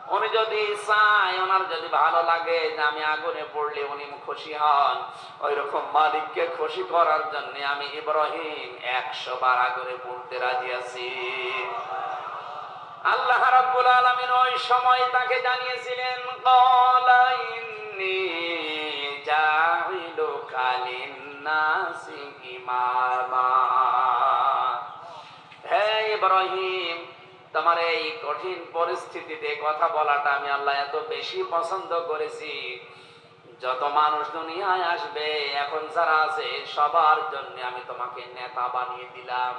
উনি যদি চায়, ওনার যদি ভালো লাগে যে আমি আগুনে পড়লে উনি খুশি হন, ওই রকম মালিককে খুশি করার জন্য আমি ইব্রাহিম 100 বার আগুনে পড়তে রাজি আছি। আল্লাহ রাব্বুল আলামিন ওই সময় তাকে জানিয়েছিলেন, ক্বালা ইন্নী জাইলুকা লিন্নাসি ইমামা। হে ইব্রাহিম, তোমার এই কঠিন পরিস্থিতিতে কথা বলাটা আমি আল্লাহ এত বেশি পছন্দ করেছি। যত মানুষ দুনিয়ায় আসবে এখন যারা আছে সবার জন্য আমি তোমাকে নেতা বানিয়ে দিলাম।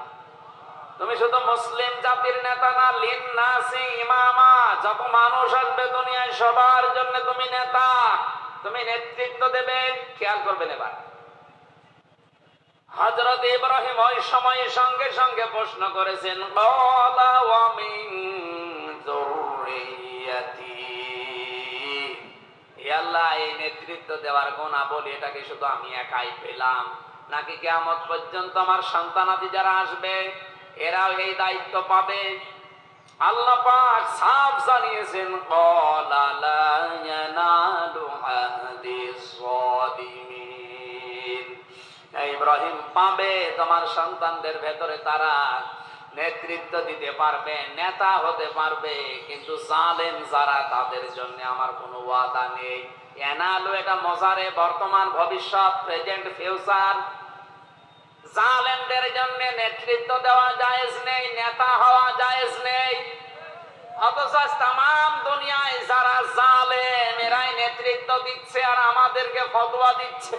তুমি শুধু মুসলিম জাতির নেতা না, লিন্নাসি ইমামা, যত মানুষ আসবে দুনিয়ায় সবার জন্য তুমি নেতা, তুমি নেতৃত্ব দেবে। খেয়াল করবেন এবার, হযরত ইব্রাহিম ওই সময় সঙ্গে সঙ্গে প্রশ্ন করেছেন, ক্বালা ওয়া মিন যুররিয়াতি। হে আল্লাহ, এই নেতৃত্ব দেওয়ার গুণাবলী এটাকে শুধু আমি একাই পেলাম, নাকি কিয়ামত পর্যন্ত আমার সন্তানাদি যারা আসবে এরাও এই দায়িত্ব পাবে? আল্লাহ পাক সাফ জানিয়েছেন, ক্বালা লা ইয়ানালু আহদিস যালিমিন। ইব্রাহিম, পাবে তোমার সন্তানদের ভেতরে তারা নেতৃত্ব দিতে পারবে, নেতা হতে পারবে, কিন্তু জালেম যারা তাদের জন্য আমার কোনো ওয়াদা নেই। এনালু এটা মজারে বর্তমান, ভবিষ্যৎ, প্রেজেন্ট, ফিউচার। জালেমদের জন্য নেতৃত্ব দেওয়া জায়েজ নেই, নেতা হওয়া জায়েজ নেই। অথচ তামাম দুনিয়ায় যারা জালেম এরাই নেতৃত্ব দিচ্ছে আর আমাদেরকে ফতোয়া দিচ্ছে।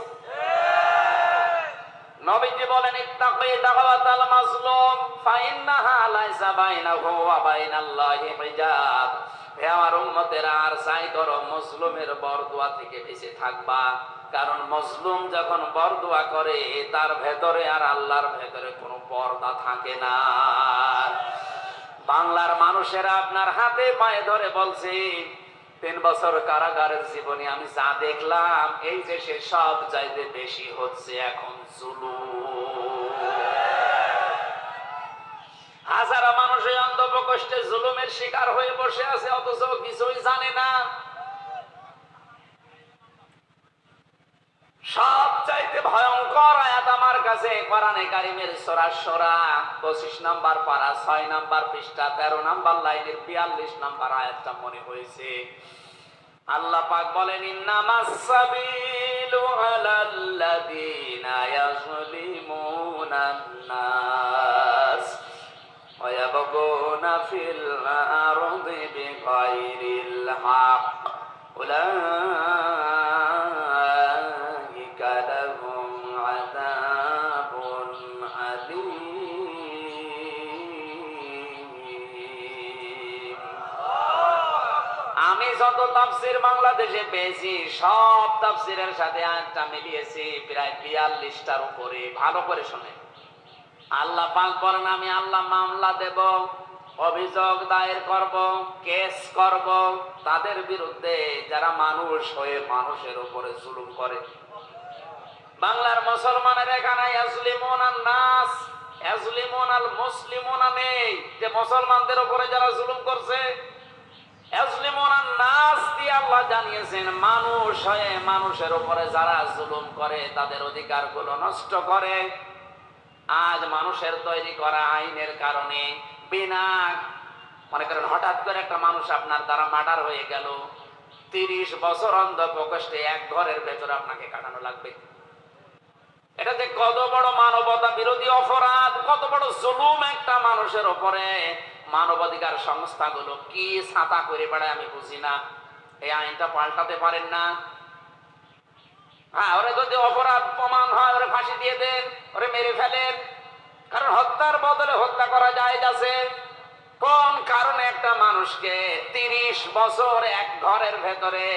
নবীজি বলেন, ইত্তাকি দাওয়াতাল মাজলুম ফাইন্নাহা লাইসা বাইনাহু ওয়া বাইনাল্লাহি হিজাব। হে আমার উম্মতেরা, আর চাই করো মজলুমের বরদোয়া থেকে বেঁচে থাকবা, কারণ মজলুম যখন বরদোয়া করে তার ভেতরে আর আল্লাহর ভেতরে কোনো পর্দা থাকে না। বাংলার মানুষেরা আপনার হাতে পায়ে ধরে বলছে, 3 বছর কারাগারের জীবনে আমি যা দেখলাম এই দেশে সব চাইতে বেশি হচ্ছে এখন জুলুম। হাজারো মানুষ এই অন্ধপ্রকোষ্ঠে জুলুমের শিকার হয়ে বসে আছে, অথচ কিছুই জানে না। সব চাইতে ভয়ঙ্কর আয়াত আমার কাছে কোরআনে কারিমের সূরা শূরা 25 নাম্বার পারা 6 নাম্বার পৃষ্ঠা 13 নাম্বার লাইনের 42 নাম্বার আয়াতটা মনে হয়েছে। আল্লাহ পাক বলেন, ইন্নামাস সাবিলু আলাল্লাযীনা ইয়াযলিমুনান নাস ওয়া ইয়াবগুনা ফিল আরদি বিগাইরিল হক উলাইকা লাহুম আযাবুন আলীম। আমি যত তাফসীর বাংলাদেশে পেয়েছি সব তাফসীরের সাথে আয়াতটা মিলিয়েছি প্রায় 42টার উপরে। ভালো করে শুনেন, আল্লাহ পাক বলেন, আমি আল্লাহ মামলা দেব, অভিযোগ দায়ের করব, কেস করব তাদের বিরুদ্ধে যারা মানুষ হয়ে মানুষের উপরে জুলুম করে। বাংলার মুসলমানের এখানে ইয়াজলিমুনান নাস ইয়াজলিমুনাল মুসলিমুনা নেই, যে মুসলমানদের উপরে যারা জুলুম করছে। ইয়াজলিমুনান নাস দিয়ে আল্লাহ জানিয়েছেন, মানুষ হয়ে মানুষের উপরে যারা জুলুম করে তাদের অধিকারগুলো নষ্ট করে। আজ মানুষের তৈরি করা আইনের কারণে বিনা, মনে করেন হঠাৎ করে একটা মানুষ আপনার দ্বারা মার্ডার হয়ে গেল, 30 বছর অন্ধপ্রকোষ্ঠে এক ঘরের ভেতরে আপনাকে কাটানো লাগবে। এটা যে কত বড় মানবতা বিরোধী অপরাধ, কত বড় জুলুম একটা মানুষের উপরে। মানবাধিকার সংস্থাগুলো কি ছাতা করে বেড়ায় আমি বুঝি না। এই আইনটা পাল্টাতে পারেন না? হ্যাঁ, ওরা যদি অপরাধ প্রমাণ হয় ওরে ফাঁসি দিয়ে দেন, ওরে মেরে ফেলেন, কারণ হত্যার বদলে হত্যা করা যায় আছে। কোন কারণে একটা মানুষকে 30 বছর এক ঘরের ভেতরে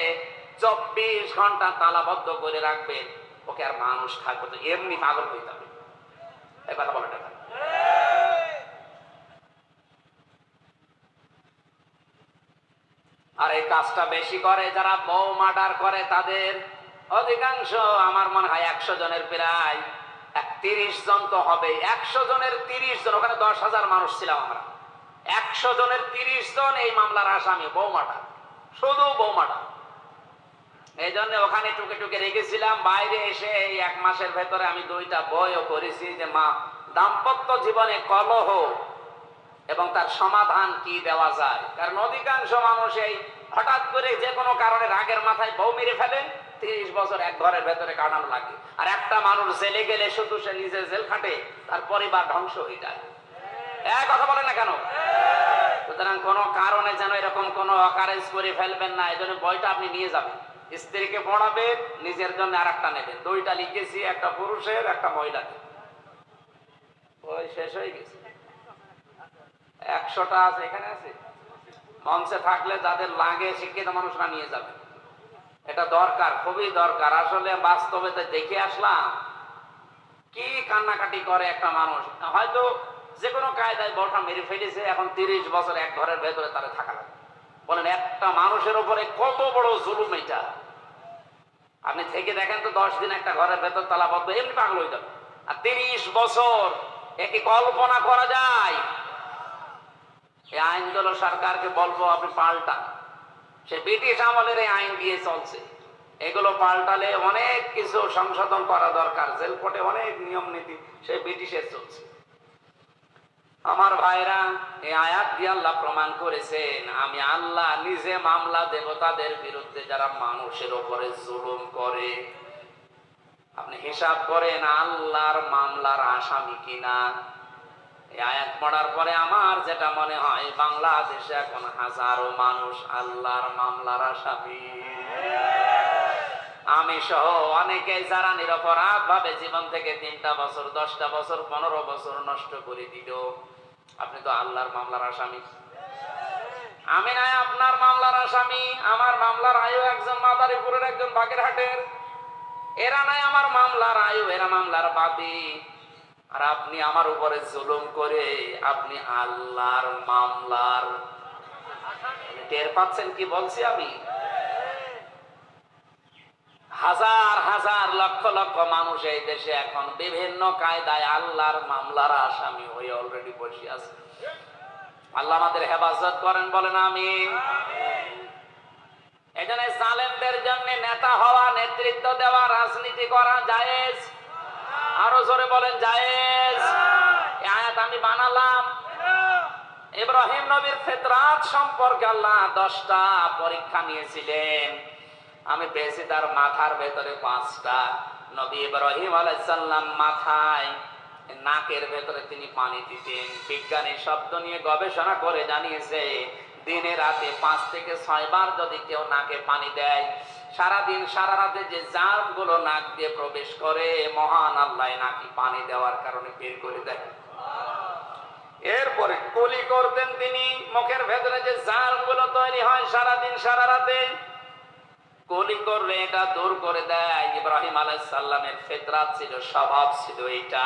24 ঘন্টা তালাবদ্ধ করে রাখবেন? ওকে আর মানুষ থাকবে তো এমনি পাগল হইতে হবে। এই কথা বলে টাকা। আর এই কাজটা বেশি করে যারা বউ মার্ডার করে, তাদের অধিকাংশ আমার মনে হয় 100 জনের প্রায় 30 জন তো হবে। 100 জনের 30 জন, ওখানে 10,000 মানুষ ছিলাম আমরা, 100 জনের 30 জন এই মামলার আসামি বউ মার্ডার। শুধু বোমাটা। এই জন্য ওখানে টুকে টুকে রেখেছিলাম। বাইরে এসে এই 1 মাসের ভেতরে আমি 2টা বইও করেছি যে মা দাম্পত্য জীবনে কলহ এবং তার সমাধান কি দেওয়া যায়। কারণ অধিকাংশ মানুষ এই হঠাৎ করে যে কোনো কারণে রাগের মাথায় বউ মেরে ফেলেন, 30 বছর এক ঘরের ভেতরে কাটানো লাগে। আর একটা মানুষ জেলে গেলে শুধু সে নিজে জেল খাটে, তার পরিবার ধ্বংস হয়ে যায়। কথা বলে না কেন? সুতরাং কোনো কারণে যেন এরকম কোনো অকারেন্স করে ফেলবেন না। এই জন্য বইটা আপনি নিয়ে যাবেন, স্ত্রীকে পড়াবেন, নিজের জন্য আর একটা নেবেন। 2টা লিখেছি, একটা পুরুষের একটা মহিলাকে। বই শেষ হয়ে গেছে। 100টা আছে, এখানে আছে। মঞ্চে থাকলে যাদের লাগে শিক্ষিত মানুষরা নিয়ে যাবে। এটা দরকার, খুবই দরকার। আসলে বাস্তবে দেখে আসলাম কি কান্নাকাটি করে একটা মানুষ। হয়তো যে কোনো কায়দায় বউটা মেরে ফেলেছে, এখন 30 বছর এক ঘরের ভেতরে তারা থাকা লাগে। বলেন একটা মানুষের উপরে কত বড় জুলুম এটা। আপনি থেকে দেখেন তো, 10 দিন একটা ঘরের ভেতর তালাবদ্ধ, এমনি পাগল হয়ে যাবে। আর 30 বছর, একে কল্পনা করা যায়? এই আইনগুলো সরকারকে বলবো আপনি পাল্টান। সে ব্রিটিশ আমলের এই আইন দিয়ে চলছে, এগুলো পাল্টালে অনেক কিছু সংশোধন করা দরকার। জেল কোর্টে অনেক নিয়ম নীতি সে ব্রিটিশের চলছে। আমার ভাইরা, এই আয়াত দিয়ে আল্লাহ প্রমাণ করেছেন আমি আল্লাহ নিজে মামলা দেব তাদের বিরুদ্ধে যারা মানুষের উপরে জুলুম করে। আপনি হিসাব করেন আল্লাহর মামলার আসামি কিনা। এই আয়াত পড়ার পরে আমার যেটা মনে হয়, বাংলাদেশে এখন হাজারো মানুষ আল্লাহর মামলার আসামি। আমি সহ অনেকে যারা নিরপরাধ ভাবে জীবন থেকে 3টা বছর, 10টা বছর, 15 বছর নষ্ট করে দিল, আপনি তো আল্লাহর মামলার আসামি। আমি নাই আপনার মামলার আসামি। আমার মামলার আয়ু একজন মাদারীপুরের, একজন বাগেরহাটের। এরা নাই আমার মামলার আয়ু, এরা মামলার বাদী। আর আপনি আমার উপরে জুলুম করে আপনি আল্লাহর মামলার। টের পাচ্ছেন কি বলছি আমি? হাজার হাজার লক্ষ লক্ষ মানুষ এই দেশে এখন বিভিন্ন কায়দায় আল্লাহর মামলার আসামি হয়ে অলরেডি বসে আছে। আল্লাহ আমাদের হেফাজত করেন, বলেন আমিন। এই জন্য জালেমদের জন্য নেতা হওয়া, নেতৃত্ব দেওয়া, রাজনীতি করা জায়েজ। আরো জোরে বলেন জায়েজ। এই আয়াত আমি বানালাম। ইব্রাহিম নবীর ফিতরাত সম্পর্কে আল্লাহ 10টা পরীক্ষা নিয়েছিলেন। আমি পেয়েছি তার মাথার ভেতরে 5টা। নবী ইব্রাহিম আলাইহিস সালাম মাথায়, নাকের ভেতরে তিনি পানি দিতেন। বিজ্ঞানী শব্দ নিয়ে গবেষণা করে জানিয়েছে, দিনে রাতে 5 থেকে 6 বার যদি কেউ নাকে পানি দেয়, সারাদিন সারা রাতে যে জার্মগুলো নাক দিয়ে প্রবেশ করে, মহান আল্লাহ নাকি পানি দেওয়ার কারণে বের করে দেয়। এরপরে কুলি করতেন তিনি, মুখের ভেতরে যে জার্মগুলো তৈরি হয় সারাদিন সারা রাতে, কুলি করলে এটা দূর করে দেয়। ইব্রাহিম আলাইহিস সালামের ফিতরাত ছিল, স্বভাব ছিল এইটা।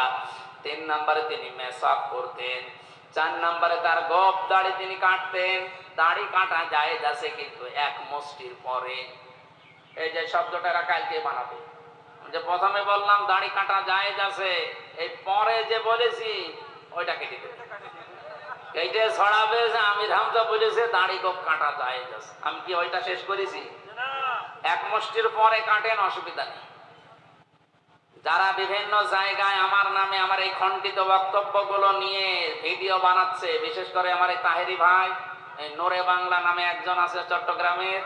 3 নম্বরে তিনি মেসাক করতেন। 4 নম্বরে তার গোঁফ দাড়ি তিনি কাটতেন। দাড়ি কাটা জায়েজ আছে, কিন্তু 1 মুষ্টির পরে। এই যে শব্দটা কালকে বানাবে, যে প্রথমে বললাম দাড়ি কাটা জায়েজ আছে, এই পরে যে বলেছি ওইটা কেটে দেবে। এইটা ছড়াবে যে আমির হামজা বলেছে দাড়ি গোঁফ কাটা জায়েজ আছে। আমি কি ওইটা শেষ করেছি? 1 মুষ্টির পরে কাটেন, অসুবিধা নেই। যারা বিভিন্ন জায়গায় আমার নামে আমার এই খণ্ডিত বক্তব্যগুলো নিয়ে ভিডিও বানাচ্ছে, বিশেষ করে আমার এই তাহেরি ভাই, এই নোরে বাংলা নামে একজন আছে চট্টগ্রামের,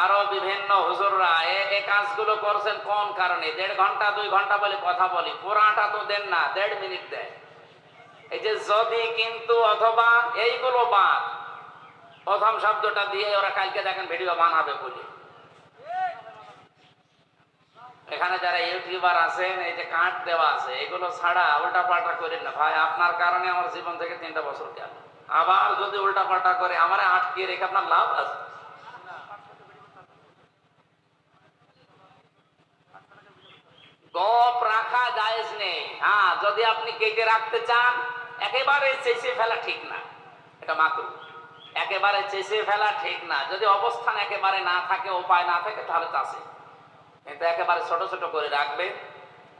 আরো বিভিন্ন হুজুররা এই কাজগুলো করছেন কোন কারণে? 1.5 ঘন্টা 2 ঘন্টা বলে কথা বলি, পুরাটা তো দেন না, 1.5 মিনিট দেয়। এই যে যদি, কিন্তু, অথবা, এইগুলো বাদ, প্রথম শব্দটা দিয়ে ওরা কালকে দেখেন ভিডিও বানাবে বলে। এখানে যারা ইউটিউবার আছেন, এই যে কাট দেওয়া আছে, এগুলো ছাড়া উল্টা পাল্টা করেন না ভাই। আপনার কারণে আমার জীবন থেকে 3টা বছর গেল। আবার যদি উল্টা পাল্টা করে আমারে আটকিয়ে রেখে আপনার লাভ আছে? গোঁফ রাখা জায়েজ নেই। হ্যাঁ, যদি আপনি কেটে রাখতে চান, একেবারে চেঁচিয়ে ফেলা ঠিক না, এটা মাকরুহ। একেবারে চেঁচিয়ে ফেলা ঠিক না। যদি অবস্থান একেবারে না থাকে, উপায় না থাকে, তাহলে তা আছে, কিন্তু একেবারে ছোট ছোট করে রাখবে।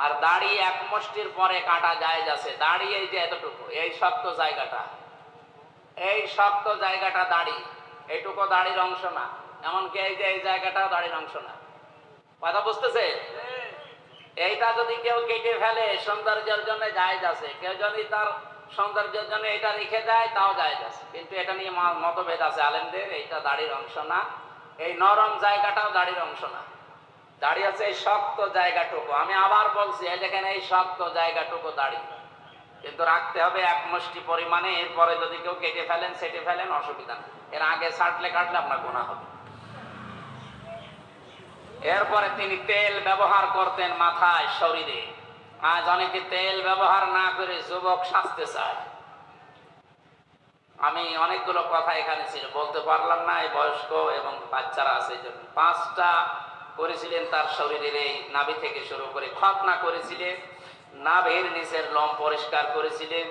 আর দাড়ি 1 মুষ্টির পরে কাটা জায়েজ আছে। দাড়ি এই যে এতটুকু, এই শক্ত জায়গাটা, এই শক্ত জায়গাটা দাড়ি, এইটুকু দাড়ির অংশ না। এমনকি এই যে এই জায়গাটাও দাড়ির অংশ না। কথা বুঝতেছে? এইটা যদি কেউ কেটে ফেলে সৌন্দর্যের জন্য জায়েজ আছে, কেউ যদি তার সৌন্দর্যের জন্য এটা রেখে দেয় তাও জায়েজ আছে, কিন্তু এটা নিয়ে মতভেদ আছে আলেমদের। এইটা দাড়ির অংশ না, এই নরম জায়গাটাও দাড়ির অংশ না। দাড়ি আছে এই শক্ত জায়গাটুকু। আমি আবার বলছি, এই দেখেন এই শক্ত জায়গাটুকু দাড়ি, কিন্তু রাখতে হবে এক মুষ্টি পরিমাণে। এরপরে যদি কেউ কেটে ফেলেন সেটে ফেলেন, অসুবিধা নেই। এর আগে ছাটলে কাটলে আপনার গুনাহ হবে। এরপরে তিনি তেল ব্যবহার করতেন মাথায়, শরীরে। আজ অনেকে তেল ব্যবহার না করে যুবক সাজতে চায়। আমি অনেকগুলো কথা এখানে ছিল, বলতে পারলাম না, এই বয়স্ক এবং বাচ্চারা আছে এই জন্য। 5টা করেছিলেন তার শরীরের এই নাভি থেকে শুরু করে, খতনা করেছিলেন, নাভির নিচের লোম পরিষ্কার করেছিলেন,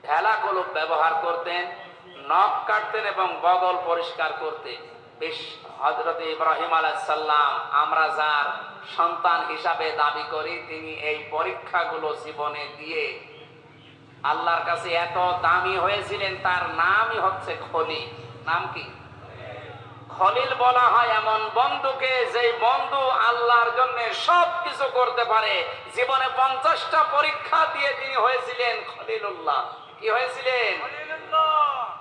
ঢেলা কলপ ব্যবহার করতেন, নখ কাটতেন এবং বগল পরিষ্কার করতেন। হযরত ইব্রাহিম আলাইহিস সালাম আমরা যার সন্তান হিসাবে দাবি করি, তিনি এই পরীক্ষাগুলো জীবনে দিয়ে আল্লাহর কাছে এত দামি হয়েছিলেন। তার নামই হচ্ছে খলিল। নাম কি? খলিল বলা হয় এমন বন্ধুকে, যেই বন্ধু আল্লাহর জন্য সব কিছু করতে পারে। জীবনে 50টা পরীক্ষা দিয়ে তিনি হয়েছিলেন খলিলুল্লাহ। কি হয়েছিলেন?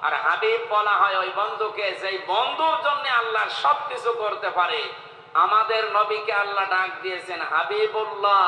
আর হাবিব বলা হয় ওই বন্ধুকে, যেই বন্ধুর জন্য আল্লাহর সব কিছু করতে পারে। আমাদের নবীকে আল্লাহ ডাক দিয়েছেন হাবিবুল্লাহ।